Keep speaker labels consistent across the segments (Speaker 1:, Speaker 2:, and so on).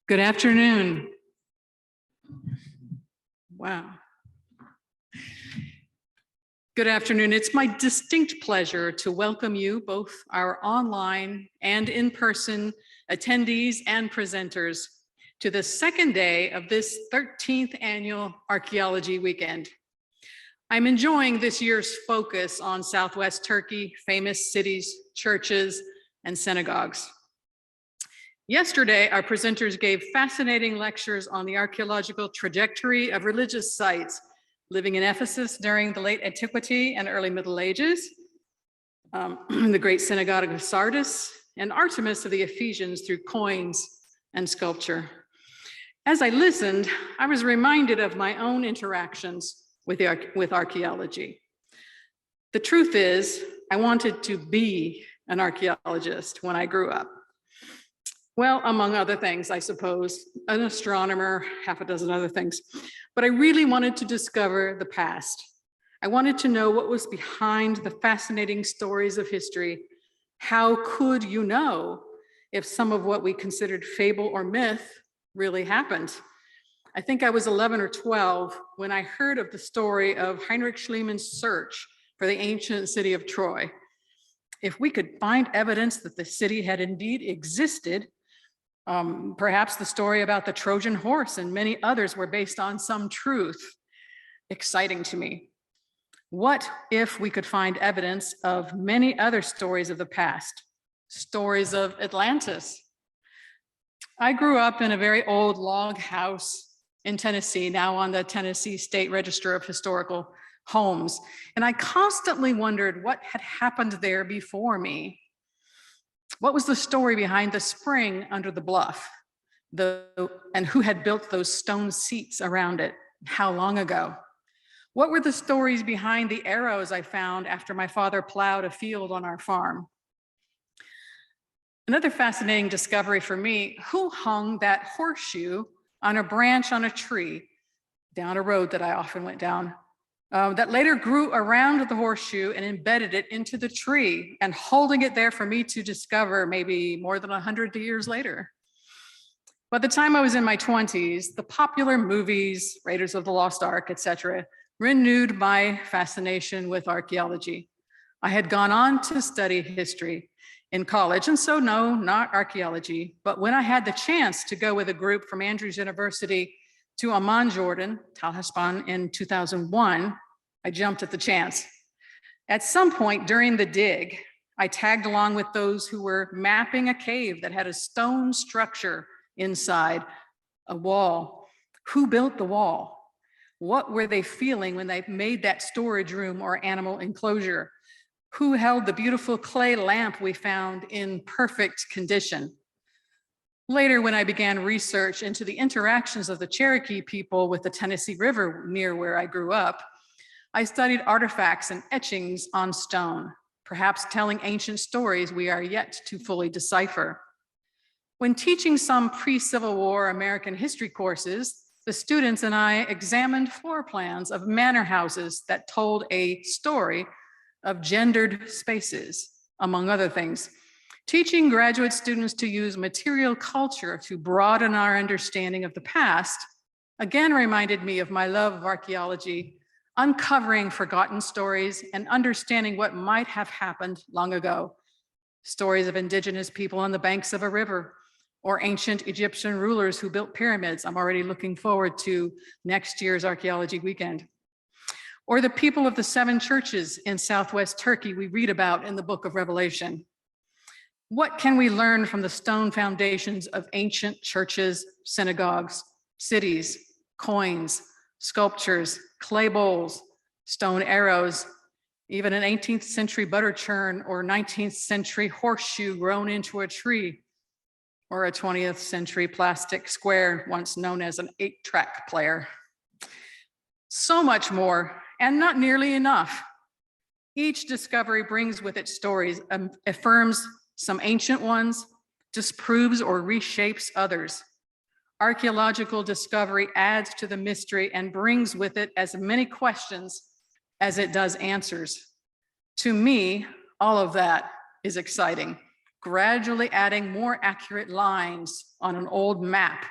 Speaker 1: Good afternoon. Wow. Good afternoon. It's my distinct pleasure to welcome you, both our online and in-person attendees and presenters, to the second day of this 13th annual Archaeology Weekend. I'm enjoying this year's focus on Southwest Turkey, famous cities, churches, and synagogues. Yesterday, our presenters gave fascinating lectures on the archaeological trajectory of religious sites living in Ephesus during the late Antiquity and early Middle Ages, the great Synagogue of Sardis, and Artemis of the Ephesians through coins and sculpture. As I listened, I was reminded of my own interactions with archaeology. The truth is, I wanted to be an archaeologist when I grew up. Well, among other things, I suppose, an astronomer, half a dozen other things. But I really wanted to discover the past. I wanted to know what was behind the fascinating stories of history. How could you know if some of what we considered fable or myth really happened? I think I was 11 or 12 when I heard of the story of Heinrich Schliemann's search for the ancient city of Troy. If we could find evidence that the city had indeed existed, perhaps the story about the Trojan horse and many others were based on some truth. Exciting to me. What if we could find evidence of many other stories of the past? Stories of Atlantis. I grew up in a very old log house in Tennessee, now on the Tennessee State Register of Historical Homes. And I constantly wondered what had happened there before me. What was the story behind the spring under the bluff? And who had built those stone seats around it? How long ago? What were the stories behind the arrows I found after my father plowed a field on our farm? Another fascinating discovery for me, who hung that horseshoe on a branch on a tree down a road that I often went down? That later grew around the horseshoe and embedded it into the tree and holding it there for me to discover maybe more than 100 years later. By the time I was in my 20s, the popular movies, Raiders of the Lost Ark, etc., renewed my fascination with archaeology. I had gone on to study history in college, and so no, not archaeology, but when I had the chance to go with a group from Andrews University to Amman, Jordan, Tal Hasban in 2001, I jumped at the chance. At some point during the dig, I tagged along with those who were mapping a cave that had a stone structure inside, a wall. Who built the wall? What were they feeling when they made that storage room or animal enclosure? Who held the beautiful clay lamp we found in perfect condition? Later, when I began research into the interactions of the Cherokee people with the Tennessee River near where I grew up, I studied artifacts and etchings on stone, perhaps telling ancient stories we are yet to fully decipher. When teaching some pre-Civil War American history courses, the students and I examined floor plans of manor houses that told a story of gendered spaces, among other things. Teaching graduate students to use material culture to broaden our understanding of the past again reminded me of my love of archaeology, uncovering forgotten stories and understanding what might have happened long ago. Stories of indigenous people on the banks of a river or ancient Egyptian rulers who built pyramids. I'm already looking forward to next year's Archaeology Weekend. Or the people of the 7 churches in Southwest Turkey we read about in the book of Revelation. What can we learn from the stone foundations of ancient churches, synagogues, cities, coins, sculptures, clay bowls, stone arrows, even an 18th century butter churn or 19th century horseshoe grown into a tree, or a 20th century plastic square once known as an 8-track player? So much more, and not nearly enough. Each discovery brings with it stories, affirms some ancient ones, disproves or reshapes others. Archaeological discovery adds to the mystery and brings with it as many questions as it does answers. To me, all of that is exciting. Gradually adding more accurate lines on an old map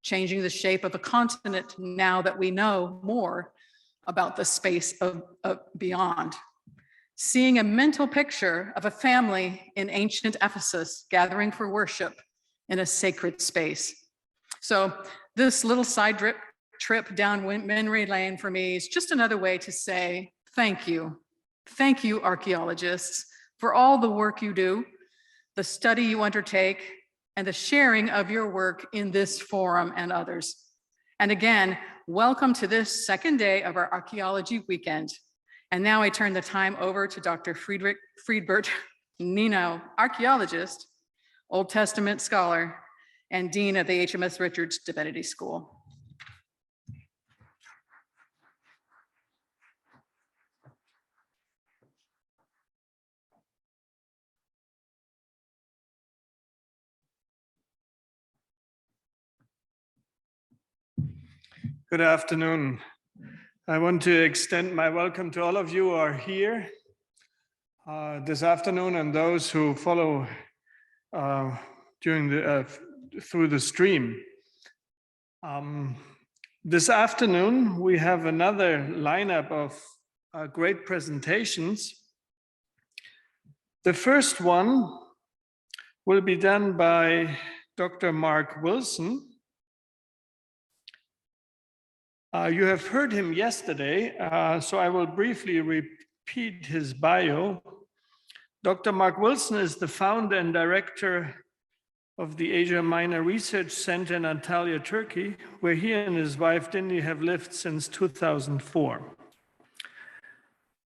Speaker 1: changing the shape of a continent now that we know more about the space of beyond. Seeing a mental picture of a family in ancient Ephesus gathering for worship in a sacred space. So this little side trip down memory lane for me is just another way to say thank you. Thank you, archaeologists, for all the work you do, the study you undertake, and the sharing of your work in this forum and others. And again, welcome to this second day of our archaeology weekend. And now I turn the time over to Dr. Friedbert Nino, archaeologist, Old Testament scholar, and Dean of the HMS Richards Divinity School.
Speaker 2: Good afternoon. I want to extend my welcome to all of you who are here this afternoon and those who follow through the stream. This afternoon, we have another lineup of great presentations. The first one will be done by Dr. Mark Wilson. You have heard him yesterday, so I will briefly repeat his bio. Dr. Mark Wilson is the founder and director of the Asia Minor Research Center in Antalya, Turkey, where he and his wife Dindi have lived since 2004.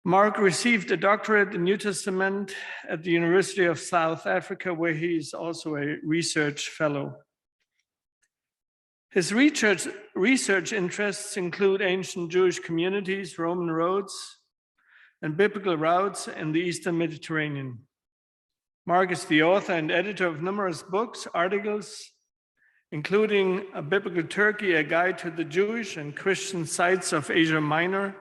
Speaker 2: Mark received a doctorate in New Testament at the University of South Africa, where he is also a research fellow. His research interests include ancient Jewish communities, Roman roads, and biblical routes in the Eastern Mediterranean. Mark is the author and editor of numerous books, articles, including A Biblical Turkey, a guide to the Jewish and Christian sites of Asia Minor,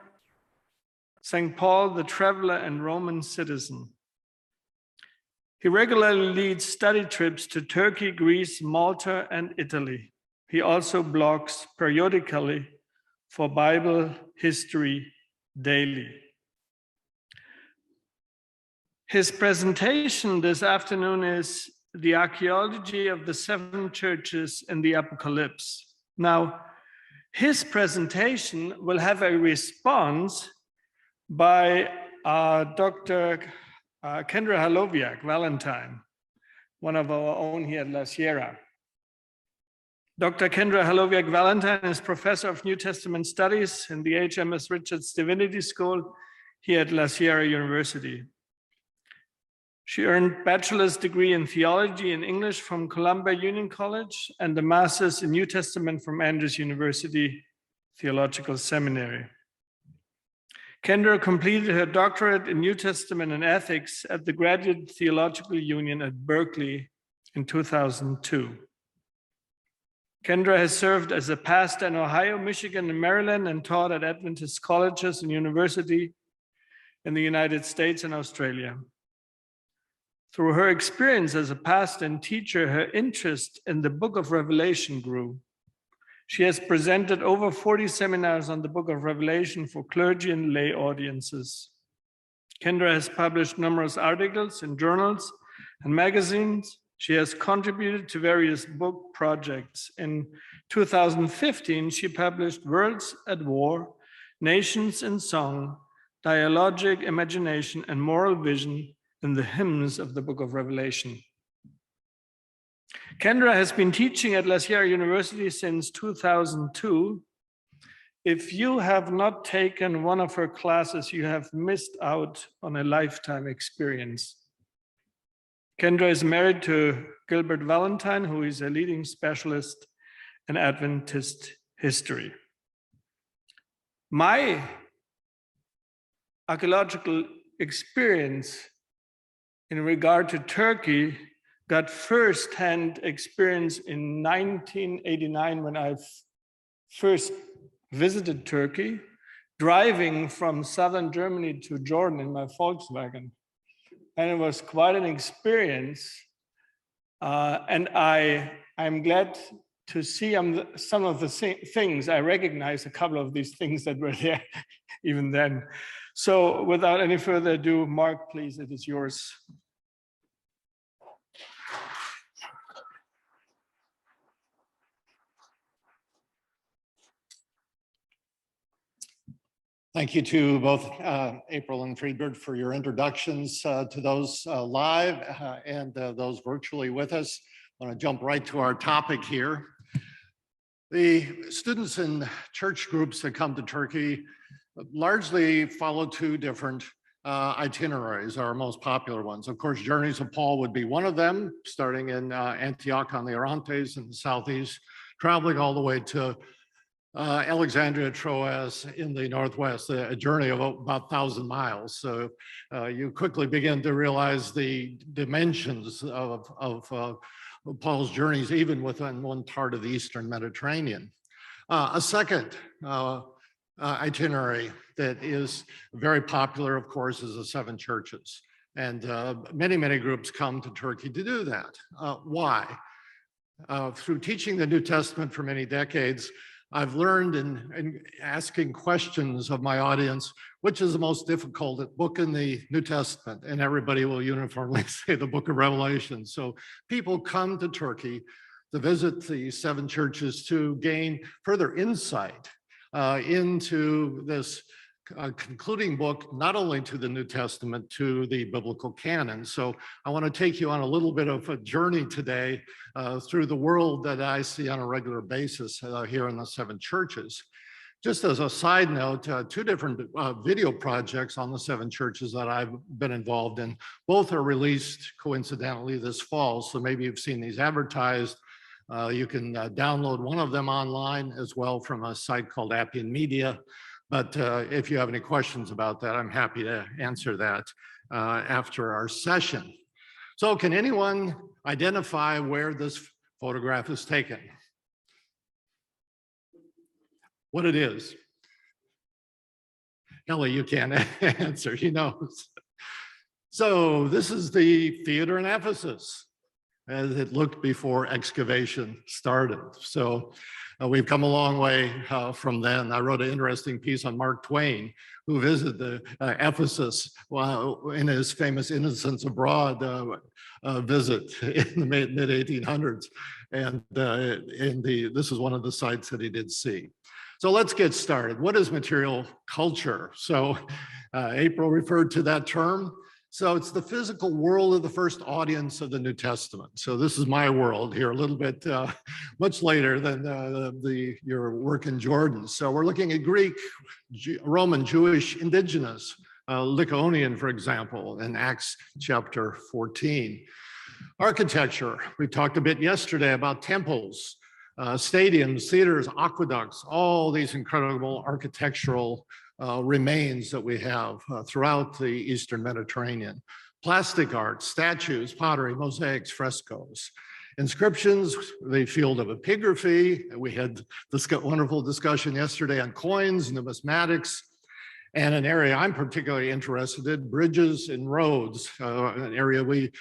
Speaker 2: St. Paul the Traveler and Roman Citizen. He regularly leads study trips to Turkey, Greece, Malta, and Italy. He also blogs periodically for Bible History Daily. His presentation this afternoon is The Archaeology of the Seven Churches in the Apocalypse. Now, his presentation will have a response by Dr. Kendra Haloviak-Valentine, one of our own here at La Sierra. Dr. Kendra Haloviak-Valentine is Professor of New Testament Studies in the HMS Richards Divinity School here at La Sierra University. She earned bachelor's degree in theology and English from Columbia Union College and a master's in New Testament from Andrews University Theological Seminary. Kendra completed her doctorate in New Testament and Ethics at the Graduate Theological Union at Berkeley in 2002. Kendra has served as a pastor in Ohio, Michigan, and Maryland, and taught at Adventist colleges and universities in the United States and Australia. Through her experience as a pastor and teacher, her interest in the Book of Revelation grew. She has presented over 40 seminars on the Book of Revelation for clergy and lay audiences. Kendra has published numerous articles in journals and magazines. She has contributed to various book projects. In 2015, she published Worlds at War, Nations in Song, Dialogic Imagination, and Moral Vision in the Hymns of the Book of Revelation. Kendra has been teaching at La Sierra University since 2002. If you have not taken one of her classes, you have missed out on a lifetime experience. Kendra is married to Gilbert Valentine, who is a leading specialist in Adventist history. My archaeological experience in regard to Turkey got first-hand experience in 1989 when I first visited Turkey, driving from southern Germany to Jordan in my Volkswagen. And it was quite an experience. And I'm glad to see some of the things. I recognize a couple of these things that were there even then. So without any further ado, Mark, please, it is yours.
Speaker 3: Thank you to both April and Friedberg for your introductions to those live and those virtually with us. I want to jump right to our topic here. The students in church groups that come to Turkey largely follow two different itineraries, our most popular ones. Of course, Journeys of Paul would be one of them, starting in Antioch on the Orontes in the southeast, traveling all the way to Alexandria, Troas in the northwest, a journey of about 1,000 miles. So you quickly begin to realize the dimensions of Paul's journeys, even within one part of the Eastern Mediterranean. A second itinerary that is very popular, of course, is the seven churches. And many, many groups come to Turkey to do that. Why? Through teaching the New Testament for many decades, I've learned in asking questions of my audience, which is the most difficult book in the New Testament? And everybody will uniformly say the book of Revelation. So people come to Turkey to visit the seven churches to gain further insight into this concluding book, not only to the New Testament, to the biblical canon. So I want to take you on a little bit of a journey today through the world that I see on a regular basis here in the seven churches. Just as a side note, two different video projects on the seven churches that I've been involved in, both are released coincidentally this fall. So maybe you've seen these advertised. You can download one of them online as well from a site called Appian Media. But if you have any questions about that, I'm happy to answer that after our session. So can anyone identify where this photograph is taken? What it is? Ellie, you can't answer, he knows. So this is the theater in Ephesus as it looked before excavation started. So we've come a long way from then. I wrote an interesting piece on Mark Twain, who visited Ephesus in his famous Innocents Abroad visit in the mid-1800s. And this is one of the sites that he did see. So let's get started. What is material culture? So April referred to that term. So it's the physical world of the first audience of the New Testament. So this is my world here a little bit much later than your work in Jordan. So we're looking at Greek, Roman, Jewish, indigenous, Lycaonian, for example, in Acts chapter 14. Architecture, we talked a bit yesterday about temples, stadiums, theaters, aqueducts, all these incredible architectural remains that we have throughout the Eastern Mediterranean. Plastic art, statues, pottery, mosaics, frescoes. Inscriptions, the field of epigraphy. We had this wonderful discussion yesterday on coins, numismatics, and an area I'm particularly interested in, bridges and roads, an area we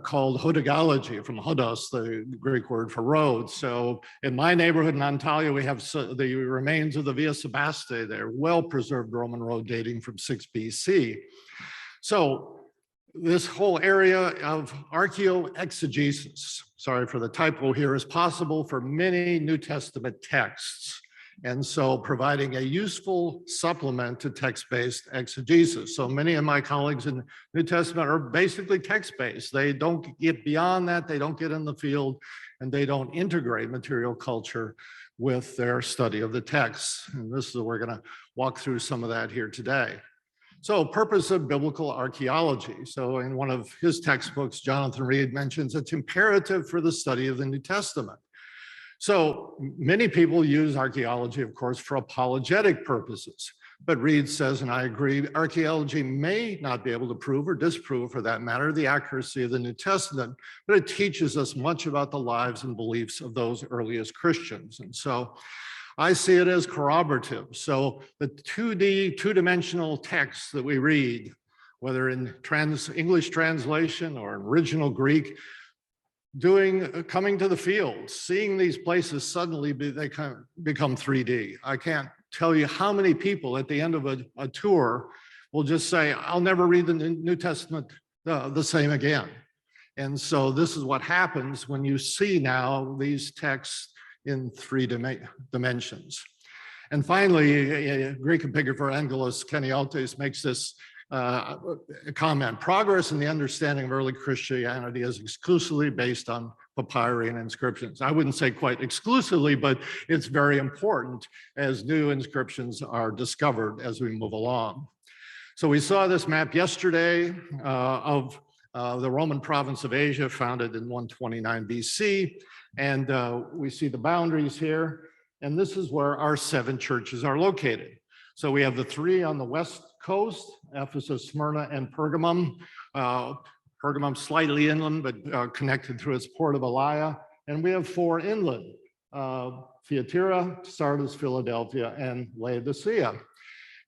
Speaker 3: called hodagology, from hodos, the Greek word for road. So in my neighborhood in Antalya, we have the remains of the Via Sebaste. They're well-preserved Roman road dating from 6 BC. So this whole area of archaeoexegesis, sorry for the typo here, is possible for many New Testament texts. And so providing a useful supplement to text-based exegesis. So many of my colleagues in the New Testament are basically text-based. They don't get beyond that, they don't get in the field, and they don't integrate material culture with their study of the text. And this is, we're gonna walk through some of that here today. So purpose of biblical archaeology. So in one of his textbooks, Jonathan Reed mentions it's imperative for the study of the New Testament. So many people use archaeology, of course, for apologetic purposes. But Reed says, and I agree, archaeology may not be able to prove or disprove, for that matter, the accuracy of the New Testament, but it teaches us much about the lives and beliefs of those earliest Christians. And so I see it as corroborative. So the two-dimensional texts that we read, whether in English translation or in original Greek, coming to the field, seeing these places suddenly they kind of become 3D. I can't tell you how many people at the end of a tour will just say, I'll never read the New Testament the same again. And so this is what happens when you see now these texts in three dimensions. And finally, Greek epigrapher Angelos Keniotes makes this comment: progress in the understanding of early Christianity is exclusively based on papyri and inscriptions. I wouldn't say quite exclusively, but it's very important as new inscriptions are discovered as we move along. So we saw this map yesterday of the Roman province of Asia, founded in 129 BC. And we see the boundaries here. And this is where our 7 churches are located. So we have the 3 on the west coast, Ephesus, Smyrna, and Pergamum. Pergamum slightly inland, but connected through its port of Elaia. And we have 4 inland, Thyatira, Sardis, Philadelphia, and Laodicea.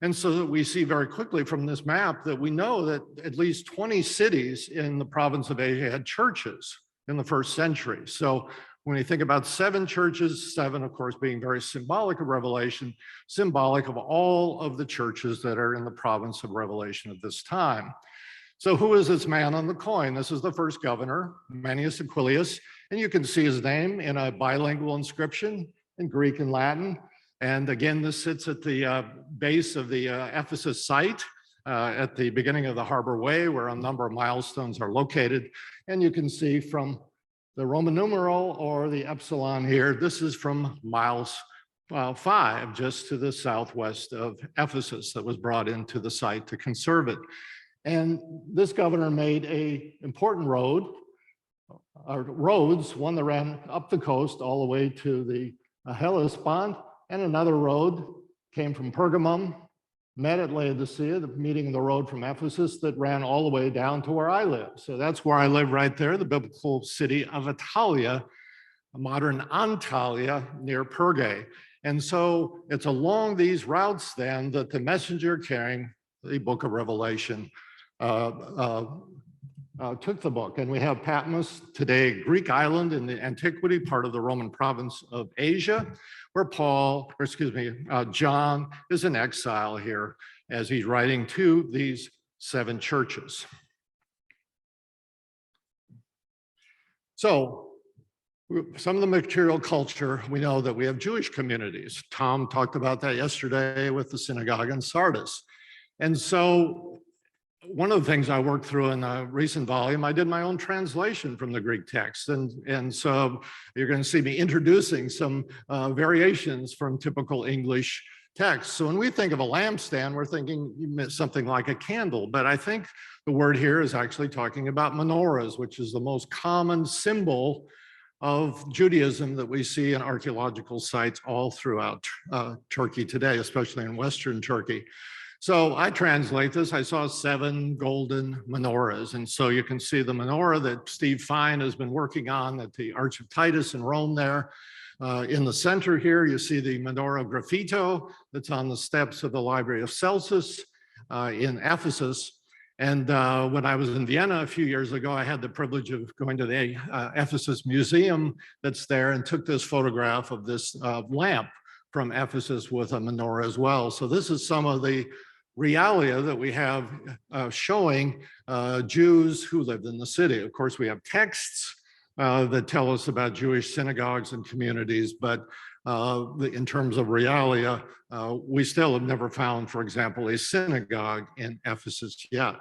Speaker 3: And so we see very quickly from this map that we know that at least 20 cities in the province of Asia had churches in the 1st century. So when you think about 7 churches, 7 of course being very symbolic of Revelation, symbolic of all of the churches that are in the province of Revelation at this time. So who is this man on the coin? This is the first governor, Manius Aquilius, and you can see his name in a bilingual inscription in Greek and Latin. And again, this sits at the base of the Ephesus site at the beginning of the Harbor Way, where a number of milestones are located. And you can see from the Roman numeral or the epsilon here, this is from miles 5, just to the southwest of Ephesus, that was brought into the site to conserve it. And this governor made an important road, or roads, one that ran up the coast all the way to the Hellespont. And another road came from Pergamum, met at Laodicea, the meeting of the road from Ephesus that ran all the way down to where I live. So that's where I live right there, the biblical city of Italia, a modern Antalya near Pergae. And so it's along these routes then that the messenger carrying the book of Revelation took the book. And we have Patmos, today a Greek island in the Antiquity, part of the Roman province of Asia, where John is in exile here as he's writing to these 7 churches. So some of the material culture, we know that we have Jewish communities. Tom talked about that yesterday with the synagogue in Sardis. And so one of the things I worked through in a recent volume, I did my own translation from the Greek text. And so you're going to see me introducing some variations from typical English text. So when we think of a lampstand, we're thinking something like a candle. But I think the word here is actually talking about menorahs, which is the most common symbol of Judaism that we see in archaeological sites all throughout Turkey today, especially in Western Turkey. So I translate this. I saw 7 golden menorahs. And so you can see the menorah that Steve Fine has been working on at the Arch of Titus in Rome there. In the center here, you see the Menorah Graffito that's on the steps of the Library of Celsus in Ephesus. And when I was in Vienna a few years ago, I had the privilege of going to the Ephesus Museum that's there and took this photograph of this lamp from Ephesus with a menorah as well. So this is some of the realia that we have showing Jews who lived in the city. Of course, we have texts that tell us about Jewish synagogues and communities, but in terms of realia, we still have never found, for example, a synagogue in Ephesus yet.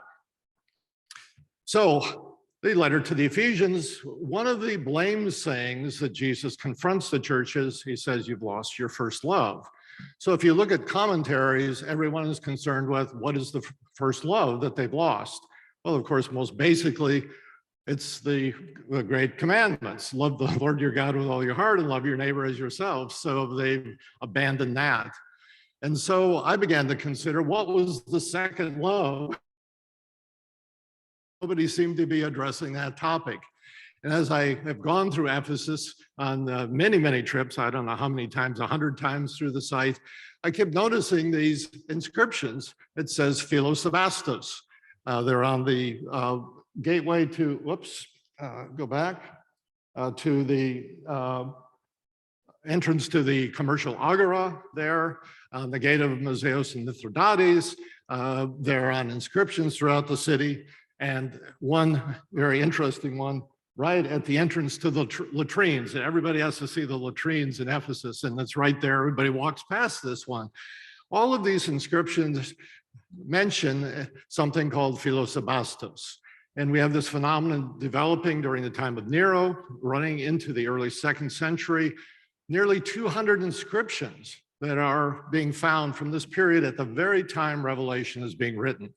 Speaker 3: So the letter to the Ephesians, one of the blame sayings that Jesus confronts the churches, he says, you've lost your first love. So if you look at commentaries, everyone is concerned with what is the first love that they've lost? Well, of course, most basically, it's the great commandments. Love the Lord your God with all your heart and love your neighbor as yourself. So they've abandoned that. And so I began to consider what was the second love. Nobody seemed to be addressing that topic. And as I have gone through Ephesus on many, many trips, I don't know how many times, 100 times through the site, I kept noticing these inscriptions. It says Philosebastos. They're on the gateway to, go back. to the entrance to the commercial agora there, on the gate of Zeus and Mithridates. There on inscriptions throughout the city. And one very interesting one right at the entrance to the latrines. And everybody has to see the latrines in Ephesus, and it's right there. Everybody walks past this one. All of these inscriptions mention something called philosebastos. And we have this phenomenon developing during the time of Nero, running into the early 2nd century. Nearly 200 inscriptions that are being found from this period at the very time Revelation is being written.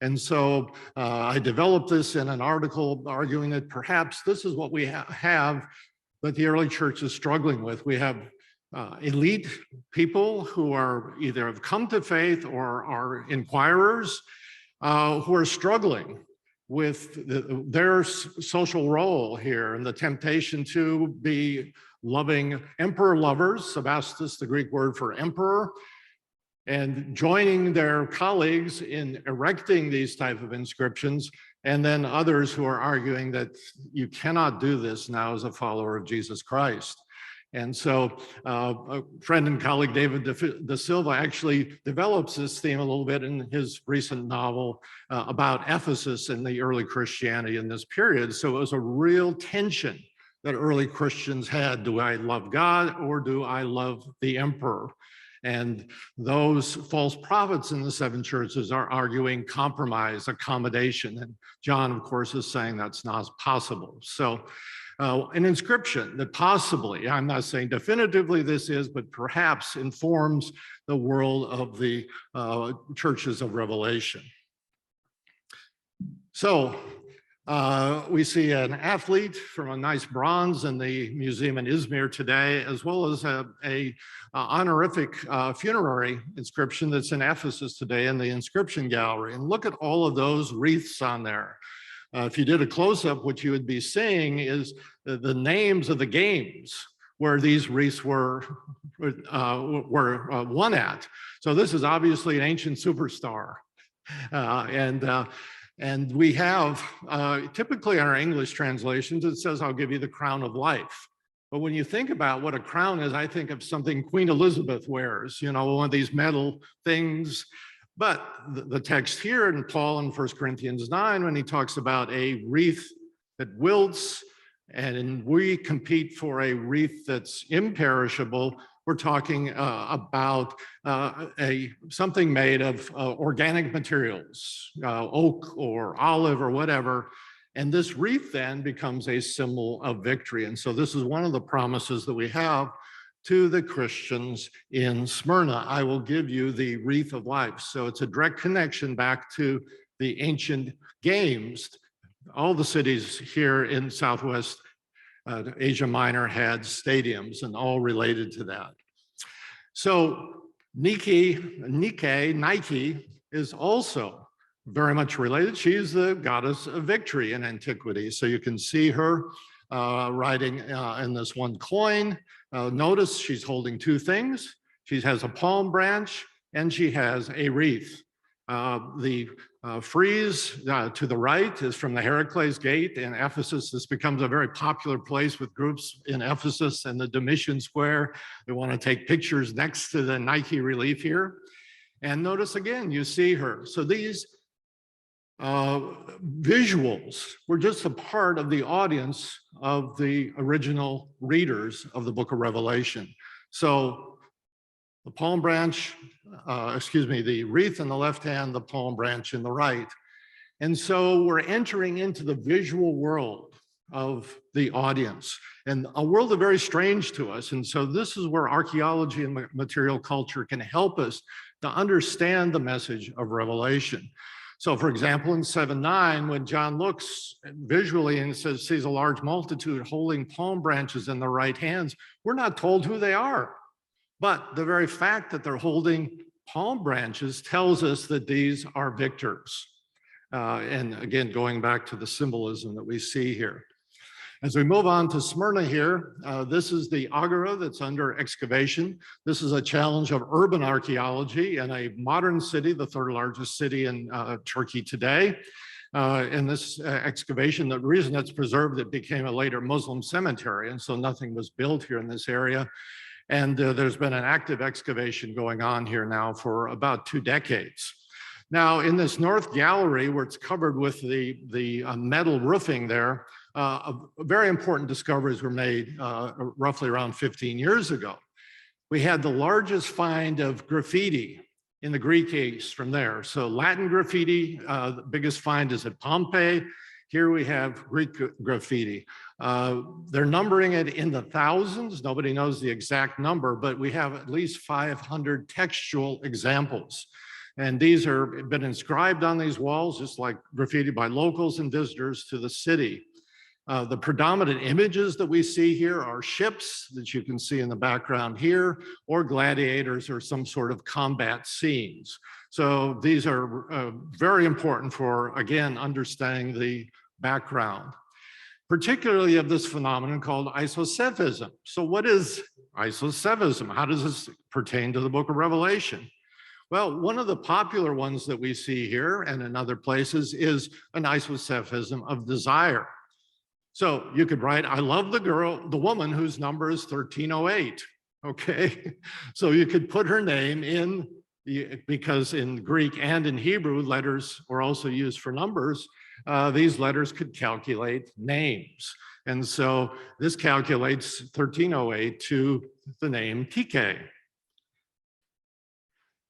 Speaker 3: And so I developed this in an article arguing that perhaps this is what we have that the early church is struggling with. We have elite people who are either have come to faith or are inquirers who are struggling with their social role here and the temptation to be loving emperor lovers, Sebastos, the Greek word for emperor, and joining their colleagues in erecting these type of inscriptions, and then others who are arguing that you cannot do this now as a follower of Jesus Christ. And so a friend and colleague, David da Silva, actually develops this theme a little bit in his recent novel about Ephesus and the early Christianity in this period. So it was a real tension that early Christians had. Do I love God or do I love the emperor? And those false prophets in the 7 churches are arguing compromise, accommodation. And John, of course, is saying that's not possible. So an inscription that possibly, I'm not saying definitively this is, but perhaps informs the world of the churches of Revelation. So we see an athlete from a nice bronze in the museum in Izmir today, as well as a honorific funerary inscription that's in Ephesus today in the inscription gallery. And look at all of those wreaths on there. If you did a close-up, what you would be seeing is the names of the games where these wreaths were won at. So this is obviously an ancient superstar. And we have, typically in our English translations, it says, I'll give you the crown of life. But when you think about what a crown is, I think of something Queen Elizabeth wears, you know, one of these metal things. But the text here in Paul in 1 Corinthians 9, when he talks about a wreath that wilts, and we compete for a wreath that's imperishable, we're talking about something made of organic materials, oak or olive or whatever. And this wreath then becomes a symbol of victory. And so this is one of the promises that we have to the Christians in Smyrna. I will give you the wreath of life. So it's a direct connection back to the ancient games. All the cities here in Southwest Asia Minor had stadiums and all related to that. So Nike is also very much related. She's the goddess of victory in antiquity. So you can see her riding in this one coin. Notice she's holding 2 things. She has a palm branch and she has a wreath. The frieze to the right is from the Heracles Gate in Ephesus. This becomes a very popular place with groups in Ephesus and the Domitian Square. They want to take pictures next to the Nike relief here. And notice again, you see her. So these visuals were just a part of the audience of the original readers of the book of Revelation. So the palm branch, the wreath in the left hand, the palm branch in the right. And so we're entering into the visual world of the audience, and a world that's very strange to us. And so this is where archaeology and material culture can help us to understand the message of Revelation. So for example, in 7:9, when John looks visually and sees a large multitude holding palm branches in their right hands, we're not told who they are. But the very fact that they're holding palm branches tells us that these are victors. And again, going back to the symbolism that we see here. As we move on to Smyrna here, this is the agora that's under excavation. This is a challenge of urban archaeology in a modern city, the 3rd largest city in Turkey today. in this excavation. The reason it's preserved, it became a later Muslim cemetery, and so nothing was built here in this area. And there's been an active excavation going on here now for about 2 decades. Now, in this north gallery, where it's covered with the metal roofing there, very important discoveries were made roughly around 15 years ago. We had the largest find of graffiti in the Greek East from there. So Latin graffiti, the biggest find is at Pompeii. Here we have Greek graffiti. They're numbering it in the thousands. Nobody knows the exact number, but we have at least 500 textual examples. And these are been inscribed on these walls, just like graffiti by locals and visitors to the city. The predominant images that we see here are ships that you can see in the background here, or gladiators or some sort of combat scenes. So these are very important for, again, understanding the background, particularly of this phenomenon called isopsephism. So what is isopsephism? How does this pertain to the book of Revelation? Well, one of the popular ones that we see here and in other places is an isopsephism of desire. So you could write, I love the woman whose number is 1308, okay? So you could put her name in, because in Greek and in Hebrew, letters were also used for numbers. These letters could calculate names. And so this calculates 1308 to the name TK.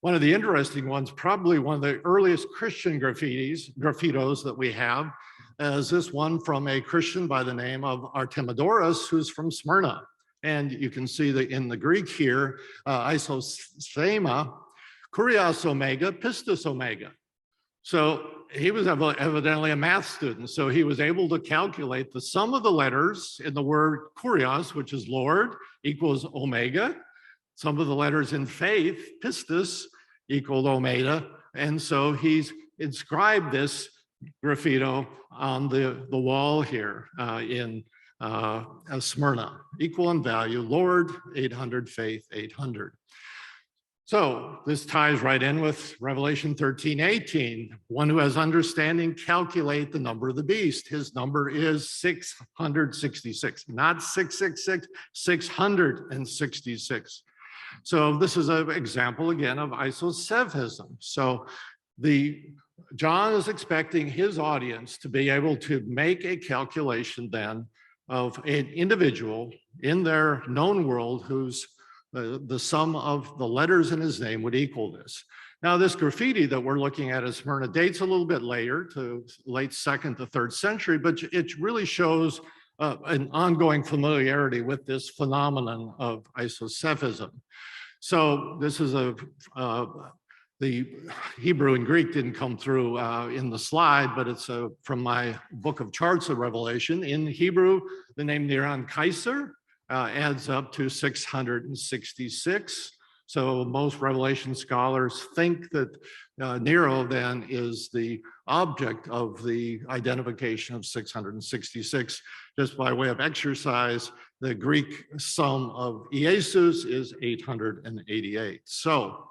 Speaker 3: One of the interesting ones, probably one of the earliest Christian graffitos that we have, is this one from a Christian by the name of Artemis, who's from Smyrna. And you can see that in the Greek here, isosthema, kurios omega, pistis omega. So he was evidently a math student. So he was able to calculate the sum of the letters in the word kurios, which is Lord, equals omega. Some of the letters in faith, pistis, equaled omega. And so he's inscribed this graffito on the wall here in Smyrna, equal in value, Lord 800, faith 800. So this ties right in with Revelation 13:18. One who has understanding, calculate the number of the beast. His number is 666, not 666, 666. So this is an example again of isopsephism. So John is expecting his audience to be able to make a calculation then of an individual in their known world whose the sum of the letters in his name would equal this. Now, this graffiti that we're looking at in Smyrna dates a little bit later to late 2nd to 3rd century, but it really shows an ongoing familiarity with this phenomenon of isopsephism. So this is the Hebrew and Greek didn't come through in the slide, but it's from my book of charts of Revelation. In Hebrew, the name Neron Kaiser adds up to 666. So most Revelation scholars think that Nero then is the object of the identification of 666. Just by way of exercise, the Greek sum of Iesus is 888. So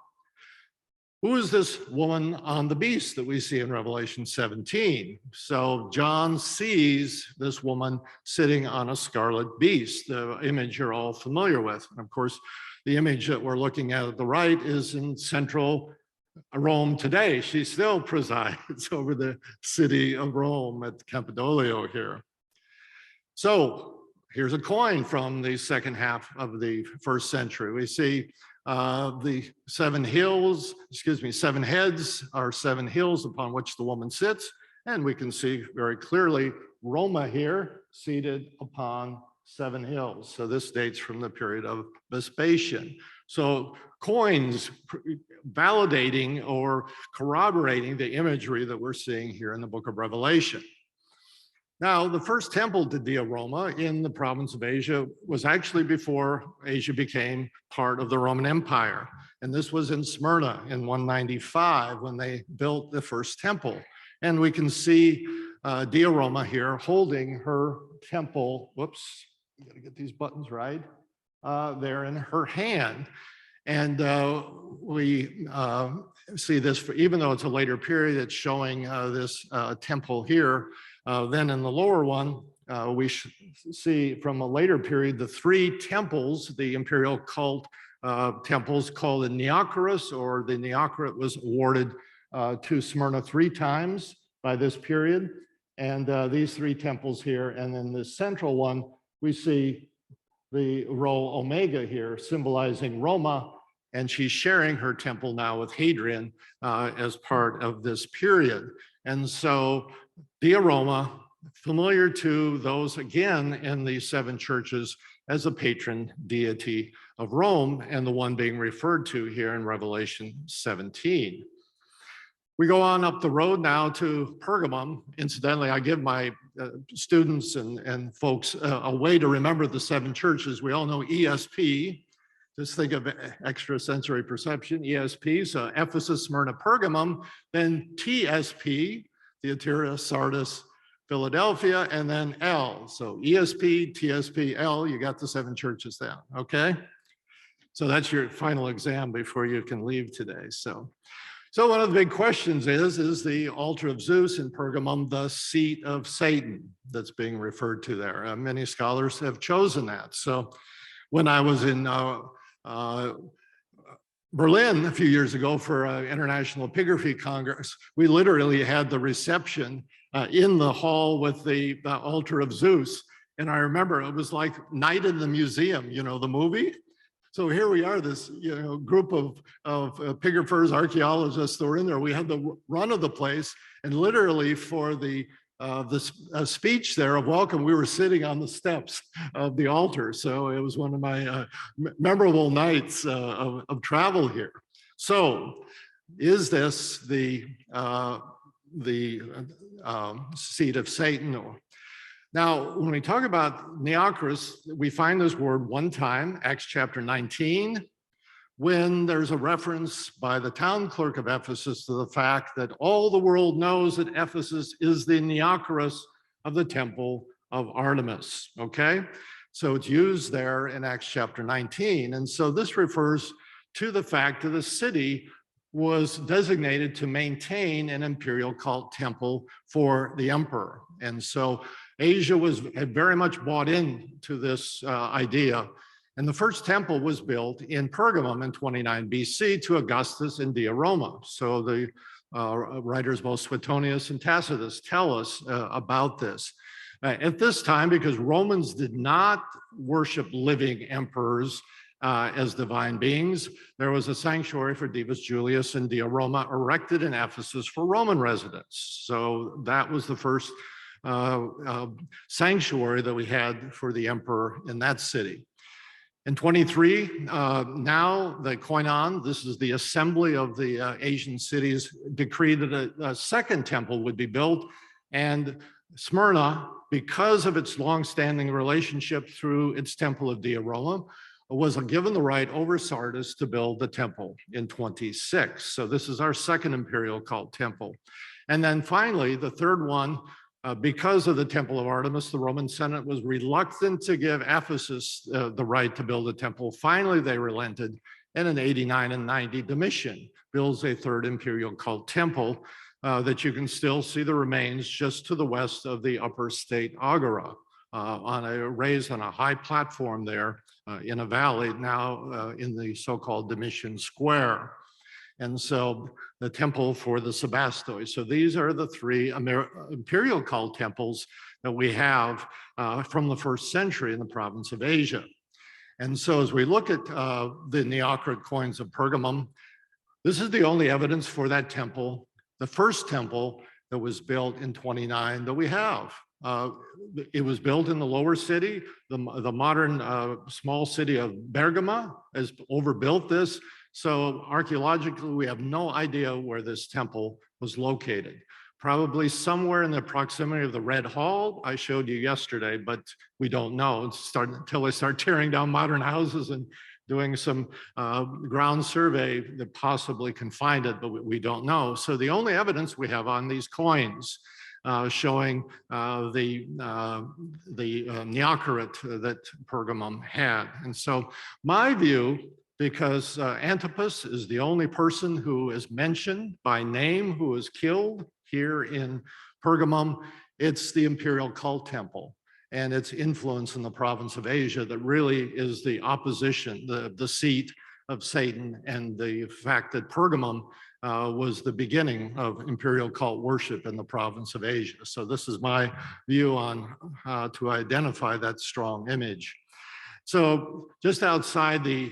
Speaker 3: who is this woman on the beast that we see in Revelation 17? So John sees this woman sitting on a scarlet beast, the image you're all familiar with. And of course, the image that we're looking at the right is in central Rome today. She still presides over the city of Rome at Campidoglio here. So here's a coin from the second half of the 1st century. We see the 7 heads are 7 hills upon which the woman sits. And we can see very clearly Roma here seated upon 7 hills. So this dates from the period of Vespasian. So coins validating or corroborating the imagery that we're seeing here in the book of Revelation. Now, the first temple to Dea Roma in the province of Asia was actually before Asia became part of the Roman Empire. And this was in Smyrna in 195 when they built the first temple. And we can see Dea Roma here holding her temple, whoops, I gotta get these buttons right, there in her hand. And we see this, even though it's a later period, it's showing this temple here. Then in the lower one, we see from a later period, the three temples, the imperial cult temples called the Neocorus, or the Neocorate was awarded to Smyrna 3 times by this period. And these 3 temples here. And then the central one, we see the rho Omega here, symbolizing Roma. And she's sharing her temple now with Hadrian as part of this period. And so Dea Roma, familiar to those again in the 7 churches as a patron deity of Rome, and the one being referred to here in Revelation 17. We go on up the road now to Pergamum. Incidentally, I give my students and folks a way to remember the 7 churches. We all know ESP. Just think of extrasensory perception, ESP. So Ephesus, Smyrna, Pergamum. Then TSP, Thyatira, Sardis, Philadelphia, and then L. So ESP, TSP, L, you got the 7 churches down, okay? So that's your final exam before you can leave today. So one of the big questions is the altar of Zeus in Pergamum the seat of Satan that's being referred to there? Many scholars have chosen that. So when I was in Berlin a few years ago for an International Epigraphy Congress, we literally had the reception in the hall with the altar of Zeus. And I remember it was like Night in the Museum, you know, the movie. So here we are, this group of epigraphers, archaeologists that were in there. We had the run of the place, and literally for the speech there of welcome, we were sitting on the steps of the altar. So it was one of my memorable nights of travel here. So is this the seat of Satan? Now, when we talk about Neocorus, we find this word one time, Acts chapter 19, when there's a reference by the town clerk of Ephesus to the fact that all the world knows that Ephesus is the Neocorus of the temple of Artemis, okay? So it's used there in Acts chapter 19. And so this refers to the fact that the city was designated to maintain an imperial cult temple for the emperor. And so Asia had very much bought into this idea. And the first temple was built in Pergamum in 29 BC to Augustus and Dea Roma. So the writers, both Suetonius and Tacitus, tell us about this. At this time, because Romans did not worship living emperors as divine beings, there was a sanctuary for Divus Julius and Dea Roma erected in Ephesus for Roman residents. So that was the first sanctuary that we had for the emperor in that city. In 23, now the koinon, this is the assembly of the Asian cities, decreed that a second temple would be built, and Smyrna, because of its longstanding relationship through its temple of Dea Roma, was given the right over Sardis to build the temple in 26. So this is our second imperial cult temple. And then finally, the third one, because of the temple of Artemis, the Roman Senate was reluctant to give Ephesus the right to build a temple. Finally, they relented, and in 89 and 90, Domitian builds a third imperial cult temple that you can still see the remains just to the west of the upper state agora, raised on a high platform there in a valley, now in the so-called Domitian Square. And so the temple for the Sebastoi. So these are the 3 imperial cult temples that we have from the 1st century in the province of Asia. And so as we look at the Neocorate coins of Pergamum, this is the only evidence for that temple, the first temple that was built in 29 that we have. It was built in the lower city. The modern small city of Pergamum has overbuilt this. So archaeologically, we have no idea where this temple was located. Probably somewhere in the proximity of the Red Hall I showed you yesterday, but we don't know until they start tearing down modern houses and doing some ground survey that possibly can find it, but we don't know. So the only evidence we have on these coins showing the Neocorate that Pergamum had. And so my view because Antipas is the only person who is mentioned by name who was killed here in Pergamum. It's the Imperial cult temple and its influence in the province of Asia that really is the opposition, the seat of Satan, and the fact that Pergamum was the beginning of imperial cult worship in the province of Asia. So this is my view on how to identify that strong image. So just outside the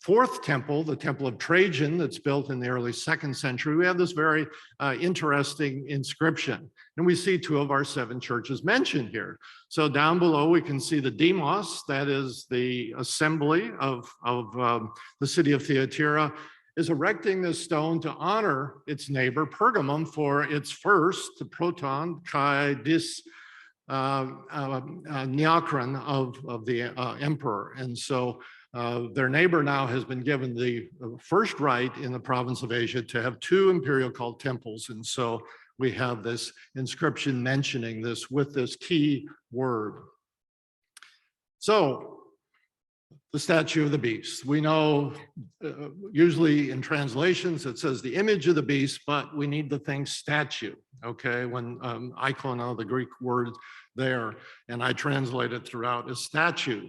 Speaker 3: fourth temple, the Temple of Trajan, that's built in the early 2nd century, we have this very interesting inscription. And we see 2 of our 7 churches mentioned here. So down below, we can see the Demos, that is the assembly of the city of Thyatira, is erecting this stone to honor its neighbor Pergamum for its first proton kai dis neokron of the emperor. And so their neighbor now has been given the first right in the province of Asia to have 2 imperial cult temples. And so we have this inscription mentioning this with this key word. So the statue of the beast. We know usually in translations it says the image of the beast, but we need the thing statue, okay? When ikono, the Greek word there, and I translate it throughout as statue.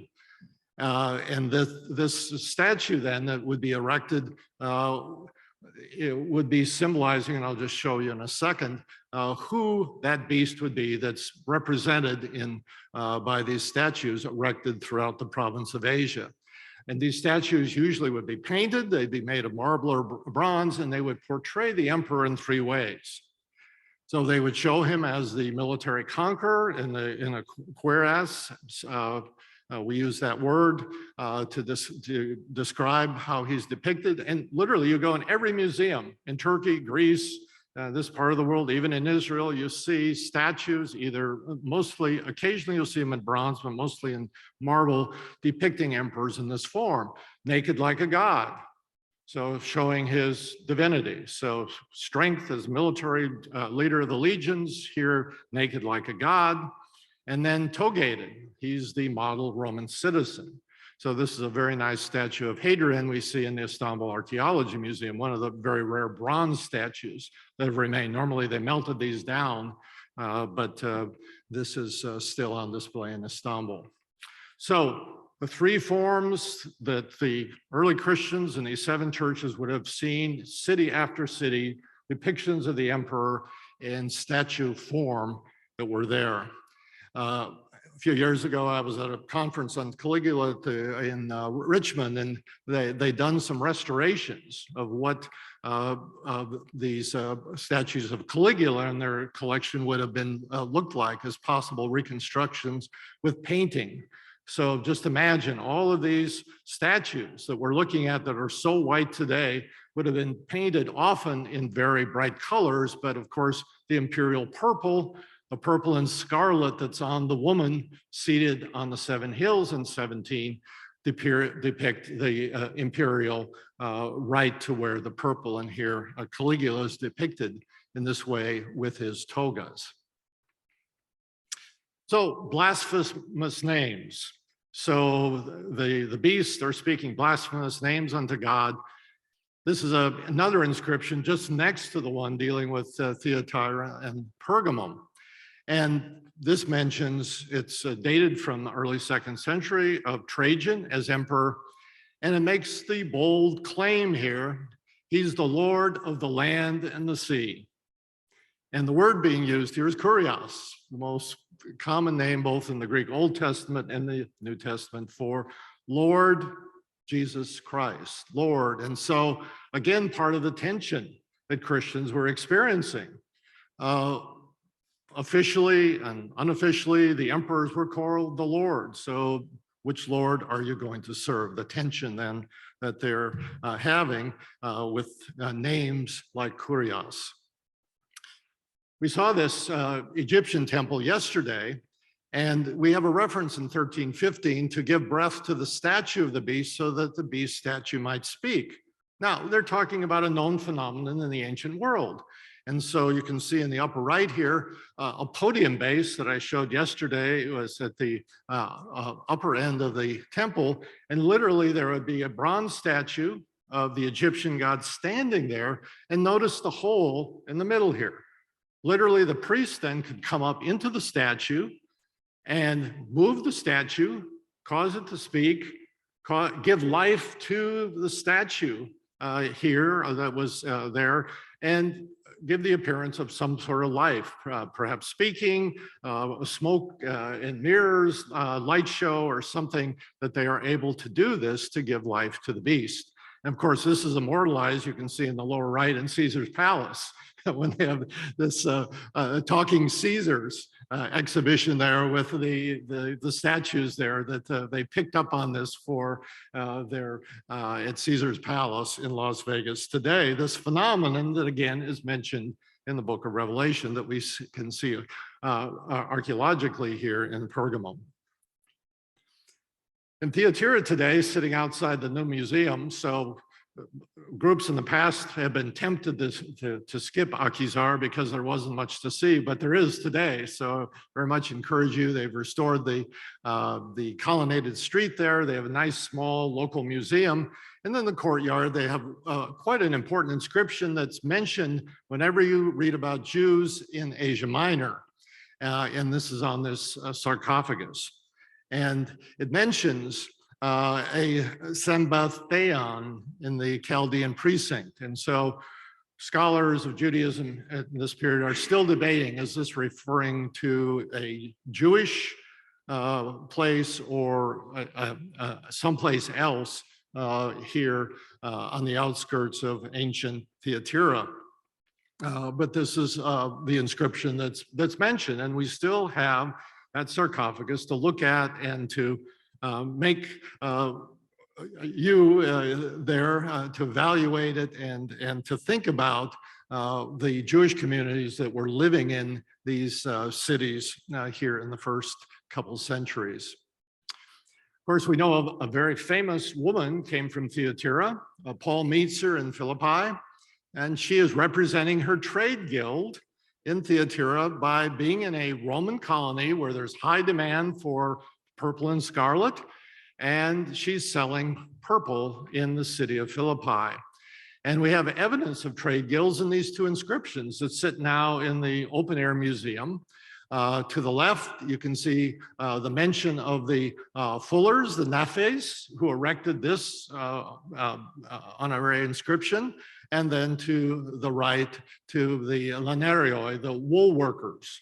Speaker 3: And this statue then that would be erected, it would be symbolizing, and I'll just show you in a second, who that beast would be that's represented in by these statues erected throughout the province of Asia. And these statues usually would be painted, they'd be made of marble or bronze, and they would portray the emperor in 3 ways. So they would show him as the military conqueror in a cuirass. We use that word to describe how he's depicted. And literally, you go in every museum in Turkey, Greece, this part of the world, even in Israel, you see statues, either mostly, occasionally you'll see them in bronze, but mostly in marble, depicting emperors in this form, naked like a god. So showing his divinity. So strength as military leader of the legions, here naked like a god. And then togated, he's the model Roman citizen. So this is a very nice statue of Hadrian we see in the Istanbul Archaeology Museum, one of the very rare bronze statues that have remained. Normally they melted these down, but this is still on display in Istanbul. So the 3 forms that the early Christians in these 7 churches would have seen, city after city, depictions of the emperor in statue form that were there. A few years ago, I was at a conference on Caligula in Richmond, and they'd done some restorations of what these statues of Caligula in their collection would have been looked like as possible reconstructions with painting. So just imagine all of these statues that we're looking at that are so white today would have been painted often in very bright colors, but of course the imperial purple, the purple and scarlet that's on the woman seated on the 7 hills in 17 depict the imperial right to wear the purple. And here Caligula is depicted in this way with his togas. So blasphemous names. So the beasts are speaking blasphemous names unto God. This is another inscription just next to the one dealing with Thyatira and Pergamum. And this mentions, it's dated from the early 2nd century of Trajan as emperor. And it makes the bold claim here, he's the Lord of the land and the sea. And the word being used here is kurios, the most common name both in the Greek Old Testament and the New Testament for Lord Jesus Christ, Lord. And so again, part of the tension that Christians were experiencing. Officially and unofficially, the emperors were called the Lord. So which Lord are you going to serve? The tension then that they're having with names like kurios. We saw this Egyptian temple yesterday, and we have a reference in 1315 to give breath to the statue of the beast so that the beast statue might speak. Now, they're talking about a known phenomenon in the ancient world. And so you can see in the upper right here, a podium base that I showed yesterday. It was at the upper end of the temple. And literally there would be a bronze statue of the Egyptian god standing there. And notice the hole in the middle here. Literally the priest then could come up into the statue and move the statue, cause it to speak, give life to the statue here that was there, and give the appearance of some sort of life, perhaps speaking, smoke and mirrors, light show, or something that they are able to do this to give life to the beast. And of course, this is immortalized, you can see in the lower right in Caesar's palace, when they have this talking Caesars exhibition there with the statues there that they picked up on this for their at Caesar's Palace in Las Vegas today. This phenomenon that again is mentioned in the book of Revelation that we can see archaeologically here in Pergamum. In Thyatira today, sitting outside the new museum, so groups in the past have been tempted to skip Akizar because there wasn't much to see, but there is today. So very much encourage you. They've restored the colonnaded street there. They have a nice small local museum. And then the courtyard, they have quite an important inscription that's mentioned whenever you read about Jews in Asia Minor. And this is on this sarcophagus. And it mentions a Senbath Theon in the Chaldean precinct. And so scholars of Judaism in this period are still debating, is this referring to a Jewish place or someplace else here on the outskirts of ancient Thyatira? But this is the inscription that's mentioned, and we still have that sarcophagus to look at and to make you there to evaluate it and to think about the Jewish communities that were living in these cities here in the first couple centuries. Of course, we know of a very famous woman came from Thyatira. Paul meets her in Philippi, and she is representing her trade guild in Thyatira by being in a Roman colony where there's high demand for purple and scarlet, and she's selling purple in the city of Philippi. And we have evidence of trade guilds in these two inscriptions that sit now in the open air museum. To the left, you can see the mention of the fullers, the Nafes, who erected this honorary inscription. And then to the right, to the lanarioi, the wool workers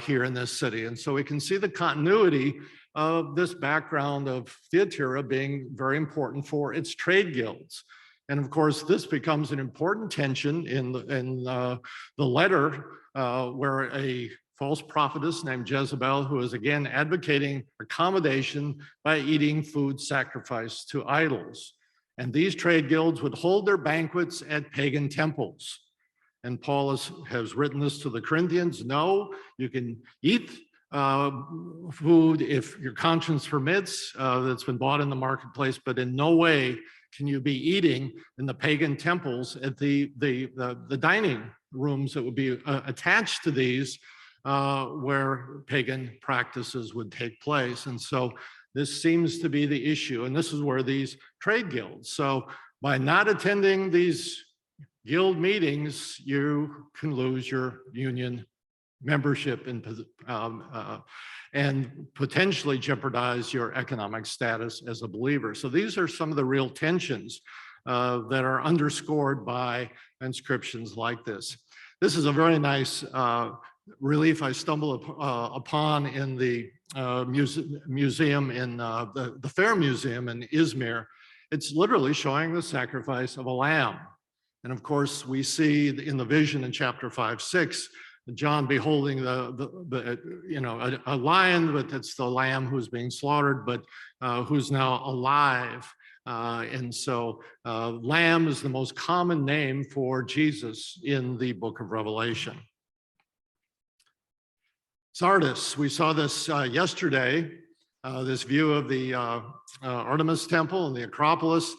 Speaker 3: here in this city. And so we can see the continuity of this background of Thyatira being very important for its trade guilds. And of course, this becomes an important tension in the letter where a false prophetess named Jezebel, who is again advocating accommodation by eating food sacrificed to idols. And these trade guilds would hold their banquets at pagan temples. And Paul has written this to the Corinthians. No, you can eat food if your conscience permits that's been bought in the marketplace, but in no way can you be eating in the pagan temples at the dining rooms that would be attached to these where pagan practices would take place. And so this seems to be the issue. And this is where these trade guilds. So by not attending these guild meetings, you can lose your union membership and potentially jeopardize your economic status as a believer. So these are some of the real tensions that are underscored by inscriptions like this. This is a very nice relief I stumbled upon in the museum in the Fair Museum in Izmir. It's literally showing the sacrifice of a lamb. And of course, we see in the vision in chapter 5-6, John beholding a lion, but it's the lamb who's being slaughtered, but who's now alive. And so lamb is the most common name for Jesus in the book of Revelation. Sardis, we saw this yesterday, this view of the Artemis temple and the Acropolis.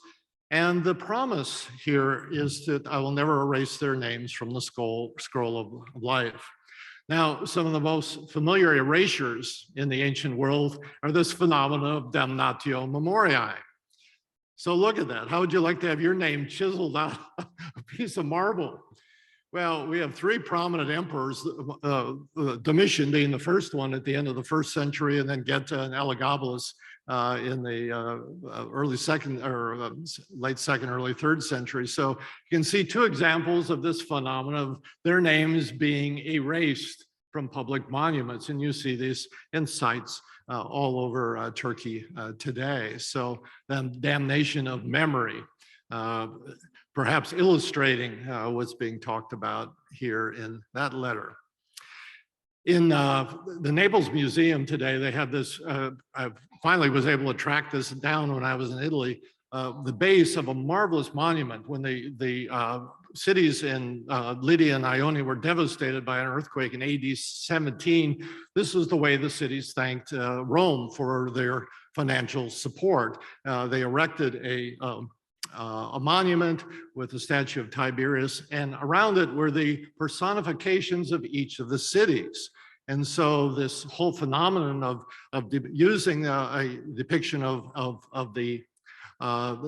Speaker 3: And the promise here is that I will never erase their names from the scroll of life. Now, some of the most familiar erasures in the ancient world are this phenomenon of damnatio memoriae. So look at that. How would you like to have your name chiseled out a piece of marble? Well, we have three prominent emperors, Domitian being the first one at the end of the 1st century, and then Geta and Elagabalus in the early 2nd or late 2nd, early 3rd century. So you can see two examples of this phenomenon of their names being erased from public monuments. And you see these in sites all over Turkey today. So the damnation of memory, perhaps illustrating what's being talked about here in that letter. In the Naples Museum today, they have this, I finally was able to track this down when I was in Italy, the base of a marvelous monument when the cities in Lydia and Ionia were devastated by an earthquake in AD 17. This is the way the cities thanked Rome for their financial support. They erected a monument with the statue of Tiberius, and around it were the personifications of each of the cities. And so this whole phenomenon of using a depiction of the